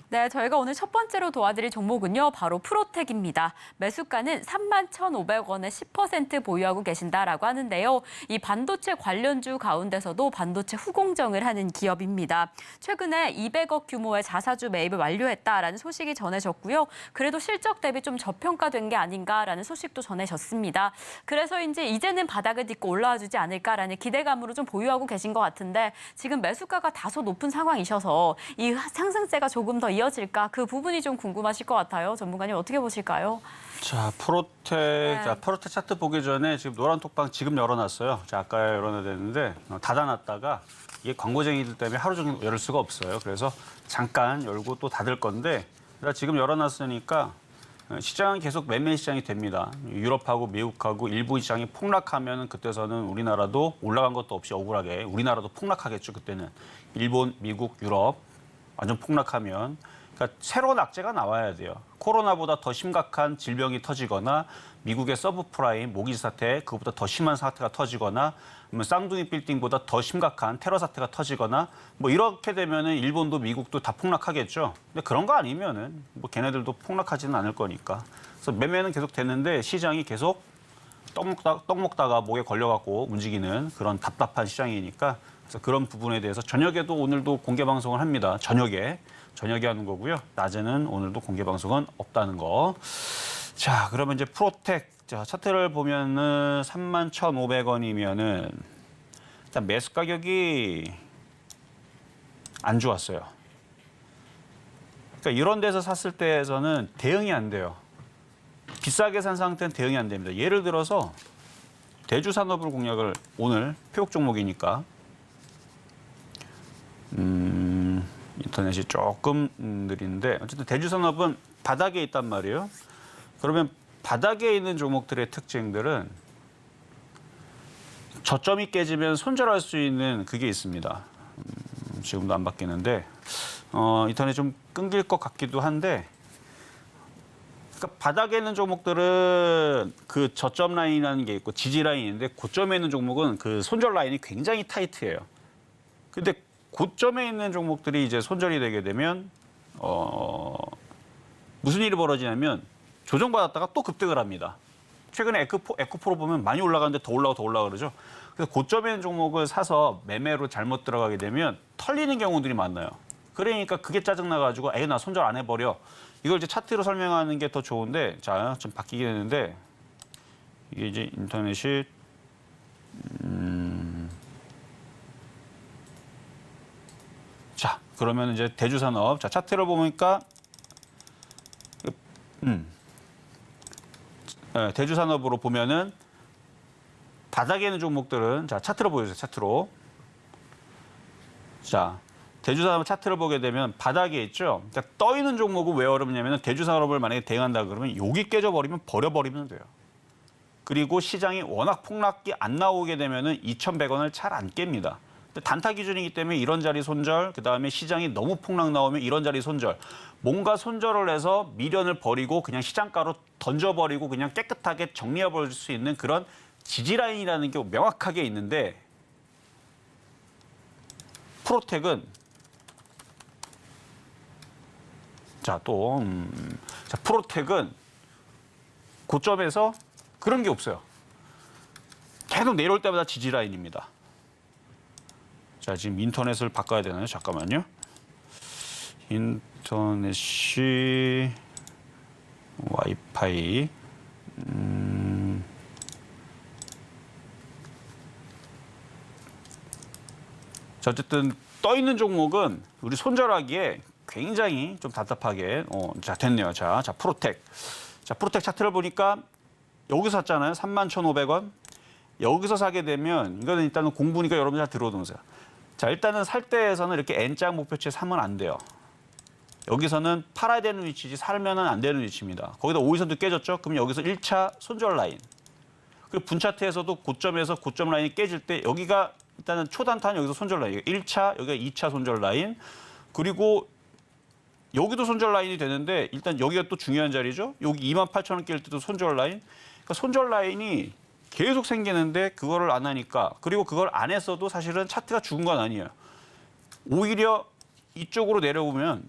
네, 저희가 오늘 첫 번째로 도와드릴 종목은요. 바로 프로텍입니다. 매수가는 31,500원에 10% 보유하고 계신다라고 하는데요. 이 반도체 관련주 가운데서도 반도체 후공정을 하는 기업입니다. 최근에 200억 규모의 자사주 매입을 완료했다라는 소식이 전해졌고요. 그래도 실적 대비 좀 저평가된 게 아닌가라는 소식도 전해졌습니다. 그래서인지 이제는 바닥을 딛고 올라와 주지 않을까라는 기대감으로 좀 보유하고 계신 것 같은데 지금 매수가가 다소 높은 상황이셔서 이 상승세가 조금 더 이어질까? 그 부분이 좀 궁금하실 것 같아요. 전문가님 어떻게 보실까요? 자, 프로텍. 자, 프로텍 차트 보기 전에 지금 노란 톡방 지금 열어놨어야 아까 열어놔야 되는데 닫아놨다가 이게 광고쟁이들 때문에 하루 종일 열 수가 없어요. 그래서 잠깐 열고 또 닫을 건데 지금 열어놨으니까 시장은 계속 매매 시장이 됩니다. 유럽하고 미국하고 일부 시장이 폭락하면 그때서는 우리나라도 올라간 것도 없이 억울하게 우리나라도 폭락하겠죠. 그때는 일본, 미국, 유럽 완전 폭락하면 그러니까 새로운 악재가 나와야 돼요. 코로나보다 더 심각한 질병이 터지거나 미국의 서브프라임 모기지 사태 그것보다 더 심한 사태가 터지거나 쌍둥이 빌딩보다 더 심각한 테러 사태가 터지거나 뭐 이렇게 되면은 일본도 미국도 다 폭락하겠죠. 근데 그런 거 아니면은 뭐 걔네들도 폭락하지는 않을 거니까. 그래서 매매는 계속 되는데 시장이 계속 떡 먹다가 목에 걸려갖고 움직이는 그런 답답한 시장이니까 그래서 그런 부분에 대해서 저녁에도 오늘도 공개 방송을 합니다. 저녁에 하는 거고요. 낮에는 오늘도 공개 방송은 없다는 거. 자, 그러면 이제 프로텍 자, 차트를 보면은 31,500원이면은 일단 매수 가격이 안 좋았어요. 그러니까 이런 데서 샀을 때에서는 대응이 안 돼요. 비싸게 산 상태는 대응이 안 됩니다. 예를 들어서 대주산업을 공략을 오늘 표적 종목이니까 인터넷이 조금 느린데 어쨌든 대주산업은 바닥에 있단 말이에요. 그러면 바닥에 있는 종목들의 특징들은 저점이 깨지면 손절할 수 있는 그게 있습니다. 지금도 안 바뀌는데 인터넷 좀 끊길 것 같기도 한데 그러니까 바닥에 있는 종목들은 그 저점 라인이라는 게 있고 지지 라인이 있는데 고점에 있는 종목은 그 손절 라인이 굉장히 타이트해요. 근데 고점에 있는 종목들이 이제 손절이 되게 되면 무슨 일이 벌어지냐면 조정받았다가 또 급등을 합니다. 최근에 에코프로 보면 많이 올라가는데 더 올라가 그러죠. 그래서 고점에 있는 종목을 사서 매매로 잘못 들어가게 되면 털리는 경우들이 많아요. 그러니까 그게 짜증나가지고 에이 나 손절 안 해버려. 이걸 이제 차트로 설명하는 게 더 좋은데 자 좀 바뀌게 되는데 이게 이제 인터넷이 자 그러면 이제 대주산업 자 차트를 보니까 대주산업으로 보면은 바닥에 있는 종목들은 자 차트로 보여주세요. 차트로 자 대주산업 차트를 보게 되면 바닥에 있죠. 그러니까 떠 있는 종목은 왜 어렵냐면 대주산업을 만약에 대응한다 그러면 여기 깨져버리면 버려버리면 돼요. 그리고 시장이 워낙 폭락이 안 나오게 되면은 2,100원을 잘 안 깹니다. 단타 기준이기 때문에 이런 자리 손절, 그다음에 시장이 너무 폭락 나오면 이런 자리 손절. 뭔가 손절을 해서 미련을 버리고 그냥 시장가로 던져버리고 그냥 깨끗하게 정리해버릴 수 있는 그런 지지라인이라는 게 명확하게 있는데 프로텍은 프로텍은 고점에서 그런 게 없어요. 계속 내려올 때마다 지지라인입니다. 자, 지금 인터넷을 바꿔야 되나요? 잠깐만요. 인터넷이 와이파이 자, 어쨌든 떠 있는 종목은 우리 손절하기에 굉장히 좀 답답하게 자 됐네요. 자 프로텍. 자 프로텍 차트를 보니까 여기서 샀잖아요. 31,500원. 여기서 사게 되면 이거는 일단은 공부니까 여러분 잘 들어보세요. 자 일단은 살 때에서는 이렇게 N자 목표치에 사면 안 돼요. 여기서는 팔아야 되는 위치지 살면은 안 되는 위치입니다. 거기다 5일선도 깨졌죠. 그럼 여기서 1차 손절 라인. 그리고 분차트에서도 고점에서 고점 라인이 깨질 때 여기가 일단은 초단타는 여기서 손절 라인. 1차, 여기가 2차 손절 라인. 그리고 여기도 손절 라인이 되는데 일단 여기가 또 중요한 자리죠. 여기 28,000원 깰 때도 손절 라인. 그러니까 손절 라인이 계속 생기는데 그거를 안 하니까 그리고 그걸 안 했어도 사실은 차트가 죽은 건 아니에요. 오히려 이쪽으로 내려오면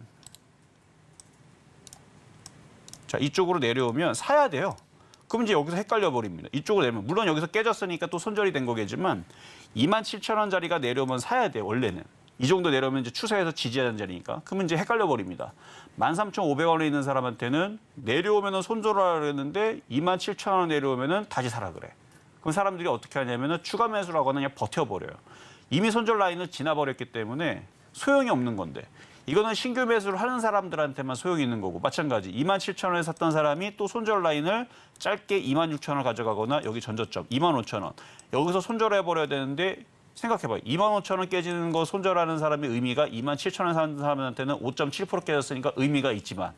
자 이쪽으로 내려오면 사야 돼요. 그럼 이제 여기서 헷갈려 버립니다. 이쪽으로 내려오면 물론 여기서 깨졌으니까 또 손절이 된 거겠지만 27,000원짜리가 내려오면 사야 돼요. 원래는. 이 정도 내려오면 이제 추세에서 지지하는 자리니까. 그러면 이제 헷갈려 버립니다. 13,500원에 있는 사람한테는 내려오면은 손절하라 그랬는데 27,000원 내려오면은 다시 사라 그래. 그럼 사람들이 어떻게 하냐면은 추가 매수를 하거나 그냥 버텨버려요. 이미 손절 라인을 지나버렸기 때문에 소용이 없는 건데. 이거는 신규 매수를 하는 사람들한테만 소용이 있는 거고 마찬가지 27,000원에 샀던 사람이 또 손절 라인을 짧게 26,000원을 가져가거나 여기 전저점 25,000원. 여기서 손절해버려야 되는데 생각해봐요. 25,000원 깨지는 거 손절하는 사람의 의미가 27,000원 사는 사람한테는 5.7% 깨졌으니까 의미가 있지만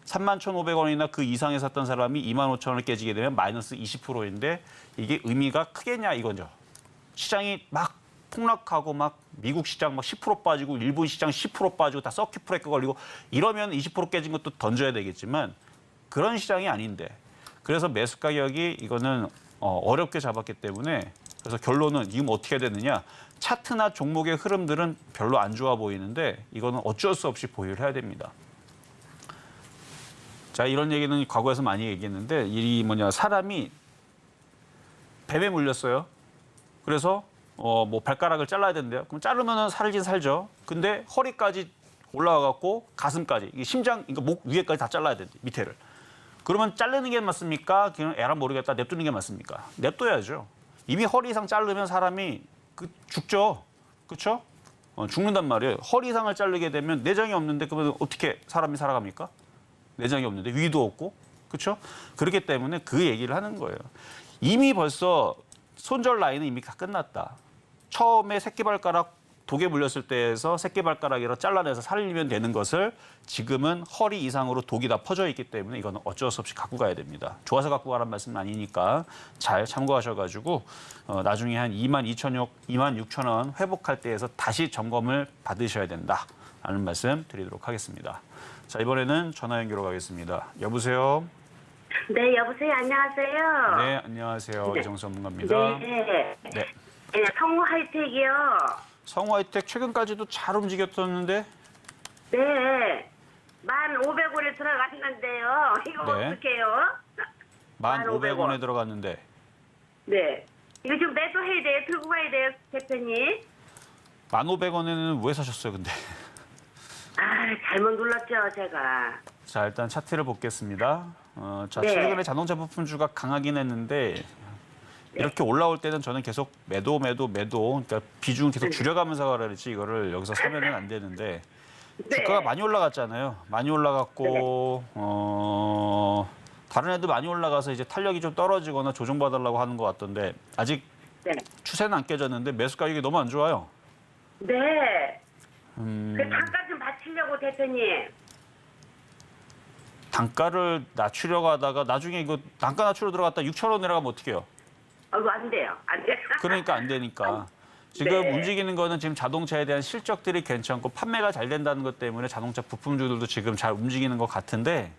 31,500원이나 그 이상에 샀던 사람이 25,000원을 깨지게 되면 마이너스 20%인데 이게 의미가 크겠냐 이거죠. 시장이 막 폭락하고 막 미국 시장 막 10% 빠지고 일본 시장 10% 빠지고 다 서킷 브레이크 걸리고 이러면 20% 깨진 것도 던져야 되겠지만 그런 시장이 아닌데 그래서 매수 가격이 이거는 어렵게 잡았기 때문에 그래서 결론은 지금 어떻게 되느냐 차트나 종목의 흐름들은 별로 안 좋아 보이는데 이거는 어쩔 수 없이 보유를 해야 됩니다. 자 이런 얘기는 과거에서 많이 얘기했는데 이 사람이 뱀에 물렸어요. 그래서 뭐 발가락을 잘라야 된대요. 그럼 자르면은 살긴 살죠. 근데 허리까지 올라와갖고 가슴까지 이게 심장, 그러니까 목 위에까지 다 잘라야 된대 밑에를. 그러면 자르는 게 맞습니까? 그냥 에라 모르겠다 냅두는 게 맞습니까? 냅둬야죠. 이미 허리 이상 자르면 사람이 죽죠. 그렇죠? 죽는단 말이에요. 허리 이상을 자르게 되면 내장이 없는데 그러면 어떻게 사람이 살아갑니까? 내장이 없는데 위도 없고. 그렇죠? 그렇기 때문에 그 얘기를 하는 거예요. 이미 벌써 손절 라인은 이미 다 끝났다. 처음에 새끼발가락 독에 물렸을 때에서 새끼발가락이라 잘라내서 살리면 되는 것을 지금은 허리 이상으로 독이 다 퍼져 있기 때문에 이거는 어쩔 수 없이 갖고 가야 됩니다. 좋아서 갖고 가라는 말씀은 아니니까 잘 참고하셔가지고 나중에 한 26,000원 회복할 때에서 다시 점검을 받으셔야 된다라는 말씀 드리도록 하겠습니다. 자, 이번에는 전화 연결로 가겠습니다. 여보세요? 네, 여보세요. 안녕하세요. 네, 안녕하세요. 네. 이정수 전문가입니다. 네. 네. 네, 성우 하이텍이요. 성화이텍 최근까지도 잘 움직였었는데 네. 1,500원에 들어갔는데요. 이거 네. 어떡해요? 1,500원에 들어갔는데 네. 이거 좀 매도해야 돼요? 들고 가야 돼요, 대표님? 1,500원에는 왜 사셨어요, 근데? 아, 잘못 눌렀죠, 제가. 자, 일단 차트를 보겠습니다. 자, 네. 최근에 자동차 부품주가 강하긴 했는데 이렇게 올라올 때는 저는 계속 매도, 그러니까 비중 계속 줄여가면서 가라 그랬지 이거를 여기서 사면은 안 되는데 네. 주가가 많이 올라갔잖아요. 많이 올라갔고 다른 애도 많이 올라가서 이제 탄력이 좀 떨어지거나 조정받으려고 하는 것 같던데 아직 네. 추세는 안 깨졌는데 매수 가격이 너무 안 좋아요. 네. 그 단가 좀 받치려고, 대표님. 단가를 낮추려고 하다가 나중에 이거 단가 낮추러 들어갔다 6,000원 내려가면 어떡해요? 안 돼요. 안 돼요. 그러니까 안 되니까. 지금 네. 움직이는 거는 지금 자동차에 대한 실적들이 괜찮고 판매가 잘 된다는 것 때문에 자동차 부품주들도 지금 잘 움직이는 것 같은데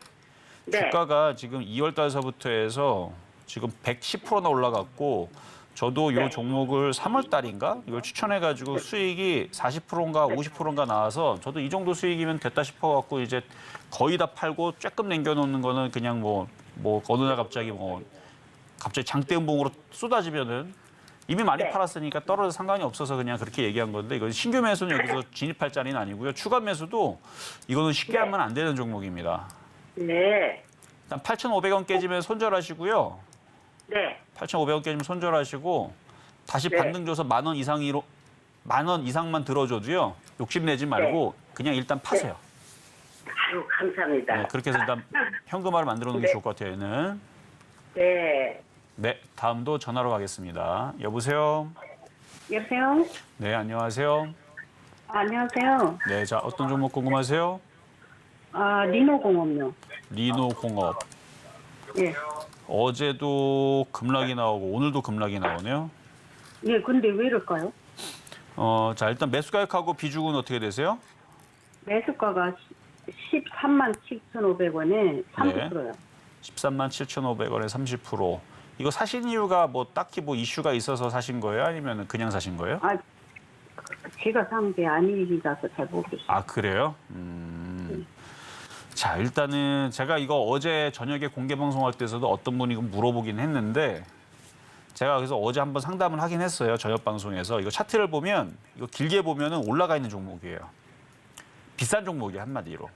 네. 주가가 지금 2월 달서부터 해서 지금 110%나 올라갔고 저도 이 네. 종목을 3월 달인가 이걸 추천해가지고 수익이 40%인가 50%인가 나와서 저도 이 정도 수익이면 됐다 싶어갖고 이제 거의 다 팔고 조금 남겨놓는 거는 그냥 뭐 어느 날 갑자기 장대음봉으로 쏟아지면은 이미 많이 네. 팔았으니까 떨어져 상관이 없어서 그냥 그렇게 얘기한 건데 이건 신규 매수는 여기서 진입할 자리는 아니고요. 추가 매수도 이거는 쉽게 네. 하면 안 되는 종목입니다. 네. 일단 8,500원 깨지면 손절하시고요. 네. 8,500원 깨지면 손절하시고 다시 네. 반등 줘서 10,000원 이상만 들어줘도요. 욕심내지 말고 그냥 일단 파세요. 아유, 감사합니다. 네, 그렇게 해서 일단 현금화를 만들어 놓는 게 네. 좋을 것 같아요. 얘는. 네. 네, 다음도 전화로 가겠습니다. 여보세요? 여보세요? 네, 안녕하세요. 안녕하세요. 네, 자, 어떤 종목 궁금하세요? 리노공업요. 리노공업. 예. 어제도 급락이 나오고 오늘도 급락이 나오네요. 예, 근데 왜 이럴까요? 자, 일단 매수 가격하고 비중은 어떻게 되세요? 매수가가 137,500원에 30%요. 137,500원에 30%. 이거 사신 이유가 뭐 딱히 뭐 이슈가 있어서 사신 거예요? 아니면 그냥 사신 거예요? 제가 산 게 아니라서 잘 모르겠어요. 아, 그래요? 자, 일단은 제가 이거 어제 저녁에 공개 방송할 때서도 어떤 분이 물어보긴 했는데 제가 그래서 어제 한번 상담을 하긴 했어요. 저녁 방송에서. 이거 차트를 보면 이거 길게 보면은 올라가 있는 종목이에요. 비싼 종목이에요, 한마디로.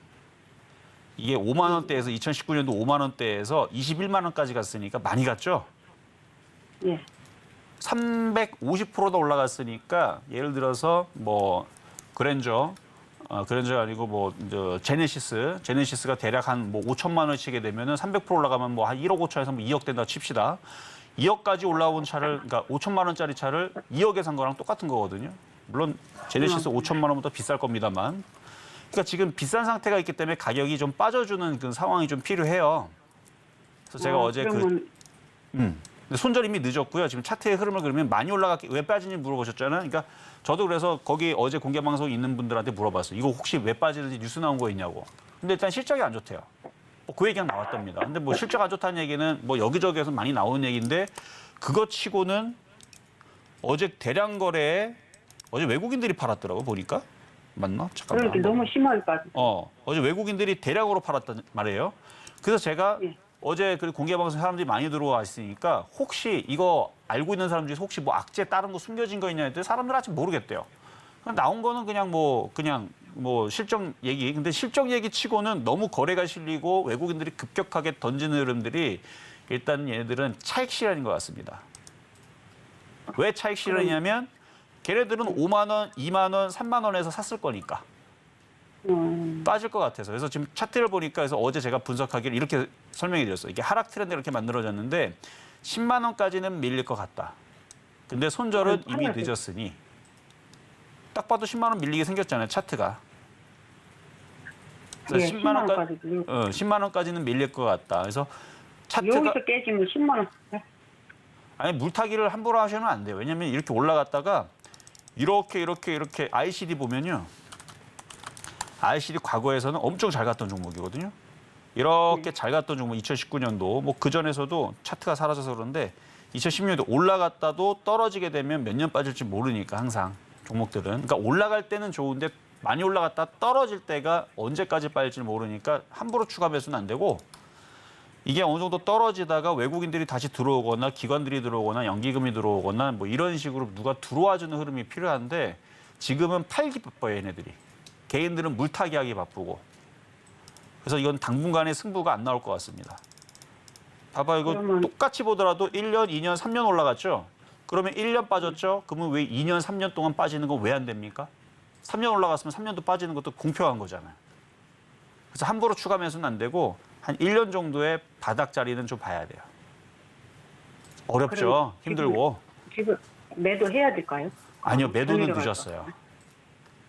이게 5만 원대에서 2019년도 5만 원대에서 21만 원까지 갔으니까 많이 갔죠? 예. 350%도 올라갔으니까 예를 들어서 뭐 그랜저가 아니고 뭐 제네시스가 대략 한 뭐 5천만 원씩에 되면은 300% 올라가면 뭐 한 1억 5천에서 뭐 2억 된다 칩시다. 2억까지 올라온 차를 그러니까 5천만 원짜리 차를 2억에 산 거랑 똑같은 거거든요. 물론 제네시스 5천만 원보다 비쌀 겁니다만. 그러니까 지금 비싼 상태가 있기 때문에 가격이 좀 빠져주는 그 상황이 좀 필요해요. 그래서 제가 어제 그러면 근데 손절 이미 늦었고요. 지금 차트의 흐름을 그러면 많이 올라갔기 왜 빠지는지 물어보셨잖아요. 그러니까 저도 그래서 거기 어제 공개 방송 있는 분들한테 물어봤어요. 이거 혹시 왜 빠지는지 뉴스 나온 거 있냐고. 근데 일단 실적이 안 좋대요. 그 얘기가 나왔답니다. 근데 뭐 실적 안 좋다는 얘기는 뭐 여기저기에서 많이 나오는 얘기인데 그거 치고는 어제 대량 거래에 어제 외국인들이 팔았더라고 보니까. 맞나? 잠깐만. 그렇게 너무 심하게 빠져. 어제 외국인들이 대량으로 팔았단 말이에요. 그래서 제가 예. 어제 그 공개 방송 사람들이 많이 들어와 있으니까 혹시 이거 알고 있는 사람 중에서 혹시 뭐 악재 다른 거 숨겨진 거 있냐 했더니 사람들 아직 모르겠대요. 나온 거는 그냥 뭐 실적 얘기. 근데 실적 얘기 치고는 너무 거래가 실리고 외국인들이 급격하게 던지는 흐름들이 일단 얘네들은 차익 실현인 것 같습니다. 왜 차익 실현이냐면 걔네들은 5만 원, 2만 원, 3만 원에서 샀을 거니까 빠질 것 같아서. 그래서 지금 차트를 보니까 그래서 어제 제가 분석하기를 이렇게 설명해 드렸어요. 이게 하락 트렌드가 이렇게 만들어졌는데 10만 원까지는 밀릴 것 같다. 근데 손절은 이미 늦었으니 딱 봐도 10만 원 밀리게 생겼잖아요, 차트가. 그래서 예, 10만 원까지, 10만 원까지. 10만 원까지는 밀릴 것 같다. 그래서 차트가 여기서 깨지면 10만 원. 아니 물타기를 함부로 하시면 안 돼요. 왜냐하면 이렇게 올라갔다가 이렇게 ICD 보면요. ICD 과거에서는 엄청 잘 갔던 종목이거든요. 이렇게 잘 갔던 종목 2019년도 뭐 그전에서도 차트가 사라져서 그런데 2016년도 올라갔다도 떨어지게 되면 몇 년 빠질지 모르니까 항상 종목들은. 그러니까 올라갈 때는 좋은데 많이 올라갔다 떨어질 때가 언제까지 빠질지 모르니까 함부로 추가 매수는 안 되고 이게 어느 정도 떨어지다가 외국인들이 다시 들어오거나 기관들이 들어오거나 연기금이 들어오거나 뭐 이런 식으로 누가 들어와주는 흐름이 필요한데 지금은 팔기 바빠요, 얘네들이. 개인들은 물타기 하기 바쁘고. 그래서 이건 당분간의 승부가 안 나올 것 같습니다. 봐봐, 이거 그러면... 똑같이 보더라도 1년, 2년, 3년 올라갔죠? 그러면 1년 빠졌죠? 그러면 왜 2년, 3년 동안 빠지는 건 왜 안 됩니까? 3년 올라갔으면 3년도 빠지는 것도 공평한 거잖아요. 그래서 함부로 추가 매수는 안 되고 한 1년 정도의 바닥 자리는 좀 봐야 돼요. 어렵죠? 힘들고. 지금 매도해야 될까요? 아니요, 매도는 더 내려갈 늦었어요. 거.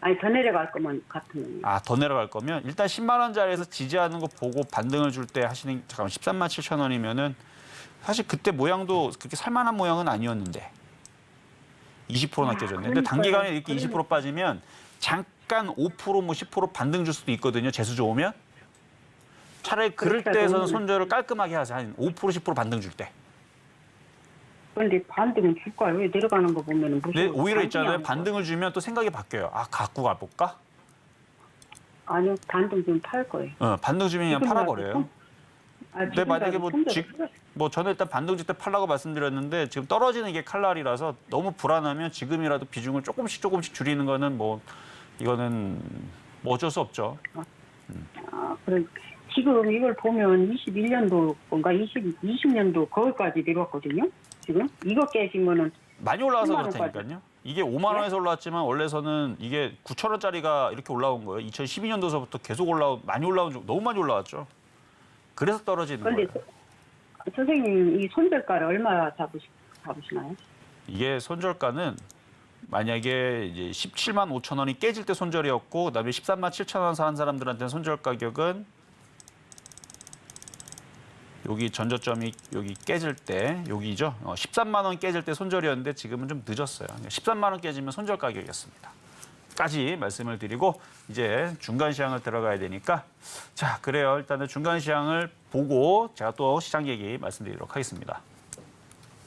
아니, 더 내려갈 거면 같으면. 아, 더 내려갈 거면 일단 10만 원짜리에서 지지하는 거 보고 반등을 줄 때 하시는, 잠깐만 13만 7천 원이면은 사실 그때 모양도 그렇게 살만한 모양은 아니었는데 20%나 깨졌네. 근데 단기간에 이렇게 20% 빠지면 잠깐 5% 뭐 10% 반등 줄 수도 있거든요. 재수 좋으면. 차라리 그럴 때에서는 손절을 깔끔하게 하세요. 한 5% 10% 반등 줄 때. 그런데 반등은 줄까요? 왜 내려가는 거 보면은 무슨 근데 오히려 있잖아요. 반등을 주면 또 생각이 바뀌어요. 아, 갖고 가볼까? 아니요, 반등 좀 팔 거예요. 반등 주면 그냥 팔아버려요. 근데 만약에 뭐 저는 일단 반등 줄 때 팔라고 말씀드렸는데 지금 떨어지는 게 칼날이라서 너무 불안하면 지금이라도 비중을 조금씩 줄이는 거는 뭐 이거는 뭐 어쩔 수 없죠. 아, 그래. 지금 이걸 보면 21년도 뭔가 20년도 거기까지 내려왔거든요. 지금 이거 깨지면은 많이 올라와서 10만 그렇다니까요. 이게 5만 원에서 올라왔지만 원래서는 이게 9천 원짜리가 이렇게 올라온 거예요. 2012년도서부터 계속 많이 올라온 너무 많이 올라왔죠. 그래서 떨어지는 거예요. 선생님 이 손절가를 얼마 잡으시나요? 이게 손절가는 만약에 이제 17만 5천 원이 깨질 때 손절이었고 그다음에 13만 7천 원 산 사람들한테는 손절 가격은 여기 전저점이 여기 깨질 때 여기죠. 13만 원 깨질 때 손절이었는데 지금은 좀 늦었어요. 13만 원 깨지면 손절 가격이었습니다. 까지 말씀을 드리고 이제 중간 시황을 들어가야 되니까 자, 그래요. 일단은 중간 시황을 보고 제가 또 시장 얘기 말씀드리도록 하겠습니다.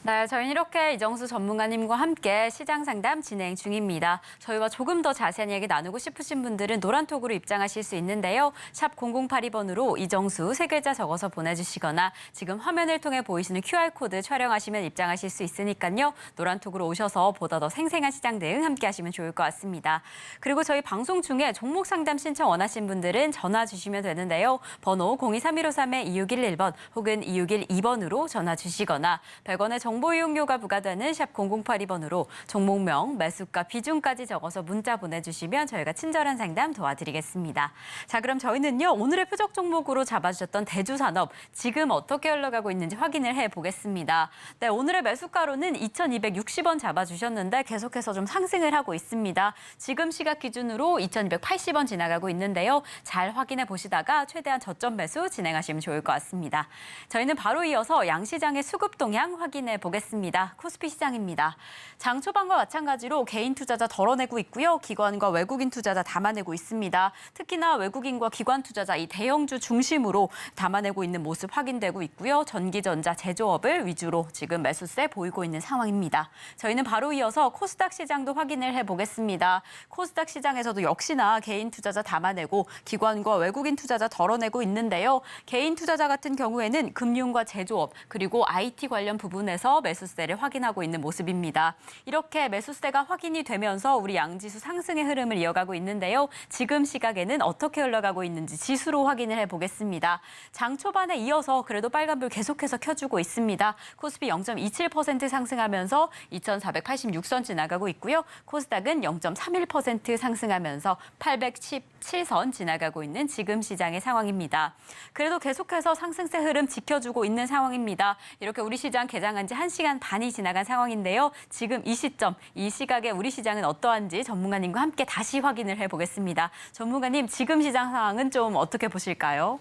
네, 저희는 이렇게 이정수 전문가님과 함께 시장 상담 진행 중입니다. 저희와 조금 더 자세한 이야기 나누고 싶으신 분들은 노란톡으로 입장하실 수 있는데요. 샵 0082번으로 이정수 3글자 적어서 보내주시거나 지금 화면을 통해 보이시는 QR코드 촬영하시면 입장하실 수 있으니까요. 노란톡으로 오셔서 보다 더 생생한 시장 대응 함께 하시면 좋을 것 같습니다. 그리고 저희 방송 중에 종목 상담 신청 원하신 분들은 전화 주시면 되는데요. 번호 023153-2611번 혹은 2612번으로 전화 주시거나 100원의 정보 이용료가 부과되는 샵 0082번으로 종목명, 매수가, 비중까지 적어서 문자 보내주시면 저희가 친절한 상담 도와드리겠습니다. 자, 그럼 저희는요. 오늘의 표적 종목으로 잡아주셨던 대주산업 지금 어떻게 흘러가고 있는지 확인을 해보겠습니다. 네, 오늘의 매수가로는 2,260원 잡아주셨는데 계속해서 좀 상승을 하고 있습니다. 지금 시각 기준으로 2,280원 지나가고 있는데요. 잘 확인해 보시다가 최대한 저점 매수 진행하시면 좋을 것 같습니다. 저희는 바로 이어서 양시장의 수급 동향 확인해 보겠습니다. 코스피 시장입니다. 장 초반과 마찬가지로 개인 투자자 덜어내고 있고요. 기관과 외국인 투자자 담아내고 있습니다. 특히나 외국인과 기관 투자자 이 대형주 중심으로 담아내고 있는 모습 확인되고 있고요. 전기전자, 제조업을 위주로 지금 매수세 보이고 있는 상황입니다. 저희는 바로 이어서 코스닥 시장도 확인을 해보겠습니다. 코스닥 시장에서도 역시나 개인 투자자 담아내고 기관과 외국인 투자자 덜어내고 있는데요. 개인 투자자 같은 경우에는 금융과 제조업 그리고 IT 관련 부분에서 계속해서 매수세를 확인하고 있는 모습입니다. 이렇게 매수세가 확인이 되면서 우리 양지수 상승의 흐름을 이어가고 있는데요. 지금 시각에는 어떻게 흘러가고 있는지 지수로 확인을 해보겠습니다. 장 초반에 이어서 그래도 빨간불 계속해서 켜주고 있습니다. 코스피 0.27% 상승하면서 2,486선 지나가고 있고요. 코스닥은 0.31% 상승하면서 817선 지나가고 있는 지금 시장의 상황입니다. 그래도 계속해서 상승세 흐름 지켜주고 있는 상황입니다. 이렇게 우리 시장 개장한 지 1시간 반이 지나간 상황인데요. 지금 이 시점, 이 시각에 우리 시장은 어떠한지 전문가님과 함께 다시 확인을 해보겠습니다. 전문가님, 지금 시장 상황은 좀 어떻게 보실까요?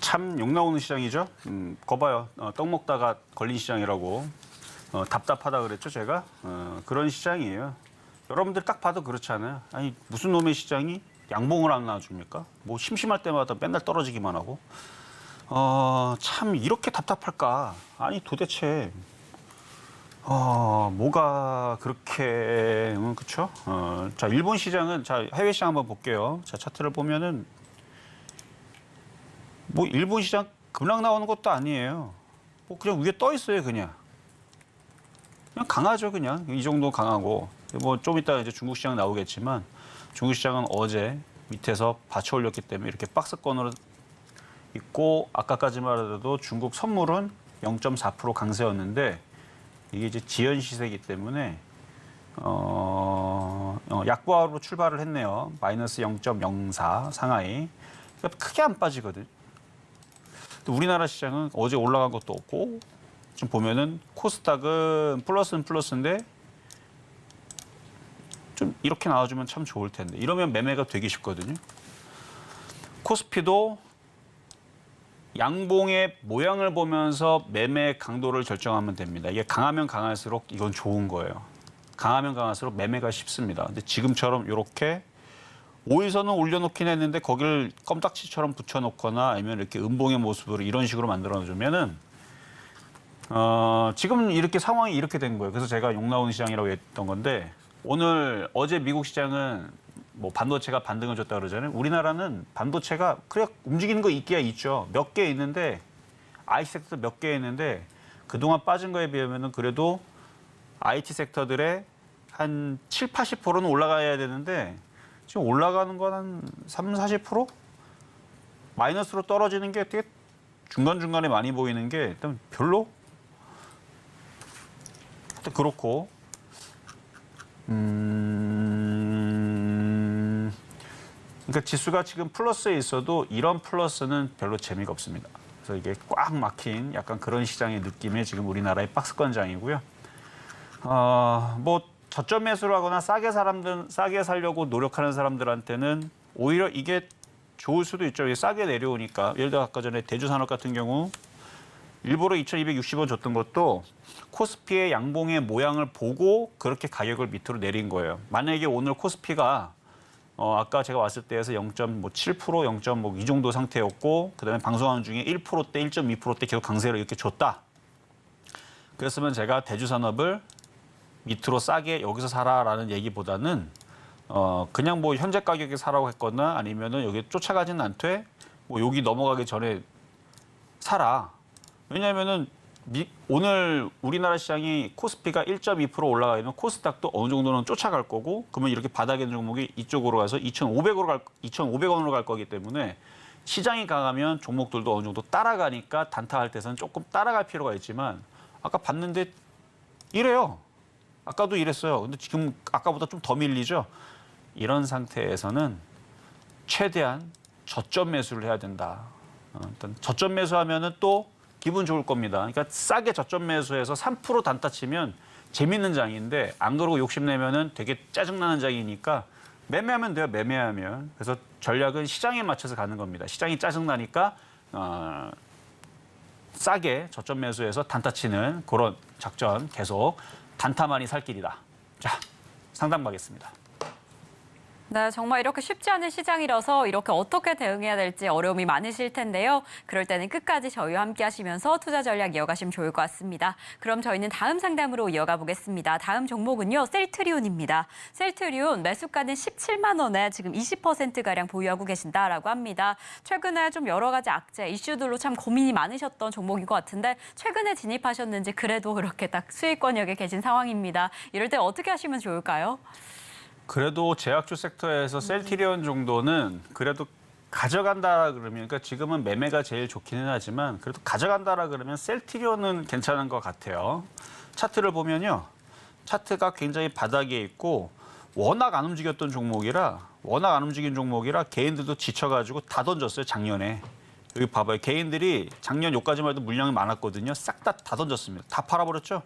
참 욕 나오는 시장이죠. 거봐요. 떡 먹다가 걸린 시장이라고 답답하다 그랬죠, 제가. 그런 시장이에요. 여러분들 딱 봐도 그렇잖아요. 아니 무슨 놈의 시장이 양봉을 안 놔줍니까? 뭐 심심할 때마다 맨날 떨어지기만 하고. 참 이렇게 답답할까? 아니 도대체 뭐가 그렇게 그렇죠? 자 일본 시장은 자 해외 시장 한번 볼게요. 자 차트를 보면은 뭐 일본 시장 급락 나오는 것도 아니에요. 뭐 그냥 위에 떠 있어요 그냥 강하죠 그냥 이 정도 강하고 뭐 좀 이따 이제 중국 시장 나오겠지만 중국 시장은 어제 밑에서 받쳐 올렸기 때문에 이렇게 박스권으로 있고 아까까지만 하더라도 중국 선물은 0.4% 강세였는데 이게 이제 지연 시세이기 때문에 약보합으로 출발을 했네요. 마이너스 0.04 상하이. 그러니까 크게 안 빠지거든. 우리나라 시장은 어제 올라간 것도 없고 지금 보면은 코스닥은 플러스는 플러스인데 좀 이렇게 나와주면 참 좋을 텐데 이러면 매매가 되기 쉽거든요. 코스피도 양봉의 모양을 보면서 매매 강도를 결정하면 됩니다. 이게 강하면 강할수록 이건 좋은 거예요. 강하면 강할수록 매매가 쉽습니다. 근데 지금처럼 이렇게 5일선은 올려놓긴 했는데 거기를 껌딱지처럼 붙여놓거나 아니면 이렇게 음봉의 모습으로 이런 식으로 만들어주면은 지금 이렇게 상황이 이렇게 된 거예요. 그래서 제가 욕 나오는 시장이라고 했던 건데 어제 미국 시장은 뭐 반도체가 반등을 줬다 그러잖아요. 우리나라는 반도체가 그래 움직이는 거 있기야 있죠. 몇 개 있는데 IT 섹터 몇 개 있는데 그동안 빠진 거에 비하면은 그래도 IT 섹터들의 한 7, 80%는 올라가야 되는데 지금 올라가는 건 한 3, 40%? 마이너스로 떨어지는 게 되게 중간중간에 많이 보이는 게 일단 별로 그렇고 그러니까 지수가 지금 플러스에 있어도 이런 플러스는 별로 재미가 없습니다. 그래서 이게 꽉 막힌 약간 그런 시장의 느낌의 지금 우리나라의 박스권장이고요. 뭐 저점 매수를 하거나 싸게 살려고 노력하는 사람들한테는 오히려 이게 좋을 수도 있죠. 싸게 내려오니까. 예를 들어 아까 전에 대주산업 같은 경우 일부러 2,260원 줬던 것도 코스피의 양봉의 모양을 보고 그렇게 가격을 밑으로 내린 거예요. 만약에 오늘 코스피가 아까 제가 왔을 때에서 0.7%, 0.이 정도 상태였고 그다음에 방송하는 중에 1%대, 1.2%대 계속 강세를 이렇게 줬다. 그랬으면 제가 대주산업을 밑으로 싸게 여기서 사라라는 얘기보다는 그냥 뭐 현재 가격에 사라고 했거나 아니면은 여기 쫓아가지는 않되 뭐 여기 넘어가기 전에 사라. 왜냐하면은 오늘 우리나라 시장이 코스피가 1.2% 올라가 있는 코스닥도 어느 정도는 쫓아갈 거고 그러면 이렇게 바닥에 있는 종목이 이쪽으로 가서 2,500원으로 갈 거기 때문에 시장이 강하면 종목들도 어느 정도 따라가니까 단타할 때는 조금 따라갈 필요가 있지만 아까 봤는데 이래요. 아까도 이랬어요. 근데 지금 아까보다 좀 더 밀리죠. 이런 상태에서는 최대한 저점 매수를 해야 된다. 일단 저점 매수하면은 또 기분 좋을 겁니다. 그러니까 싸게 저점 매수해서 3% 단타 치면 재밌는 장인데 안 그러고 욕심내면은 되게 짜증나는 장이니까 매매하면 돼요. 매매하면. 그래서 전략은 시장에 맞춰서 가는 겁니다. 시장이 짜증나니까 싸게 저점 매수해서 단타 치는 그런 작전 계속 단타만이 살 길이다. 자, 상담 가겠습니다. 네, 정말 이렇게 쉽지 않은 시장이라서 이렇게 어떻게 대응해야 될지 어려움이 많으실 텐데요. 그럴 때는 끝까지 저희와 함께 하시면서 투자 전략 이어가시면 좋을 것 같습니다. 그럼 저희는 다음 상담으로 이어가 보겠습니다. 다음 종목은요, 셀트리온입니다. 셀트리온 매수가는 17만 원에 지금 20%가량 보유하고 계신다라고 합니다. 최근에 좀 여러 가지 악재, 이슈들로 참 고민이 많으셨던 종목인 것 같은데 최근에 진입하셨는지 그래도 그렇게 딱 수익권역에 계신 상황입니다. 이럴 때 어떻게 하시면 좋을까요? 그래도 제약주 섹터에서 셀트리온 정도는 그래도 가져간다 그러면, 그러니까 지금은 매매가 제일 좋기는 하지만 그래도 가져간다라 그러면 셀트리온은 괜찮은 것 같아요. 차트를 보면요, 차트가 굉장히 바닥에 있고 워낙 안 움직였던 종목이라, 개인들도 지쳐가지고 다 던졌어요, 작년에. 여기 봐봐요, 개인들이 작년 요까지만 해도 물량이 많았거든요. 싹 다 던졌습니다. 다 팔아버렸죠.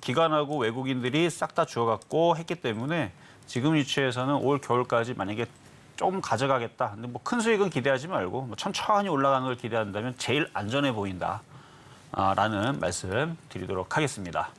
기관하고 외국인들이 싹 다 주워갖고 했기 때문에 지금 위치에서는 올 겨울까지 만약에 좀 가져가겠다. 근데 뭐 큰 수익은 기대하지 말고 뭐 천천히 올라가는 걸 기대한다면 제일 안전해 보인다. 라는 말씀 드리도록 하겠습니다.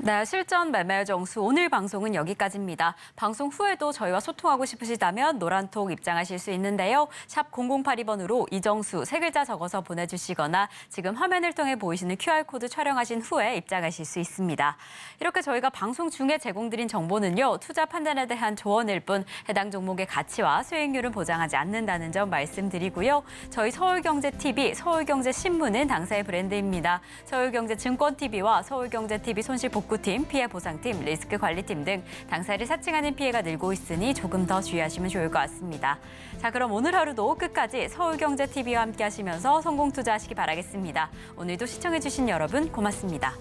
네, 실전 매매 정수 오늘 방송은 여기까지입니다. 방송 후에도 저희와 소통하고 싶으시다면 노란톡 입장하실 수 있는데요. 샵 0082번으로 이정수 세 글자 적어서 보내주시거나 지금 화면을 통해 보이시는 QR코드 촬영하신 후에 입장하실 수 있습니다. 이렇게 저희가 방송 중에 제공드린 정보는요, 투자 판단에 대한 조언일 뿐 해당 종목의 가치와 수익률은 보장하지 않는다는 점 말씀드리고요. 저희 서울경제TV, 서울경제신문은 당사의 브랜드입니다. 서울경제증권TV와 서울경제TV 손실복구팀, 피해보상팀, 리스크관리팀 등 당사를 사칭하는 피해가 늘고 있으니 조금 더 주의하시면 좋을 것 같습니다. 자, 그럼 오늘 하루도 끝까지 서울경제TV와 함께 하시면서 성공 투자하시기 바라겠습니다. 오늘도 시청해주신 여러분 고맙습니다.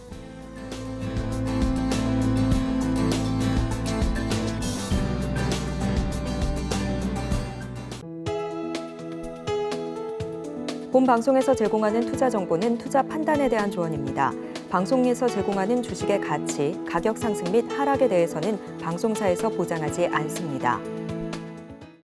본 방송에서 제공하는 투자 정보는 투자 판단에 대한 조언입니다. 방송에서 제공하는 주식의 가치, 가격 상승 및 하락에 대해서는 방송사에서 보장하지 않습니다.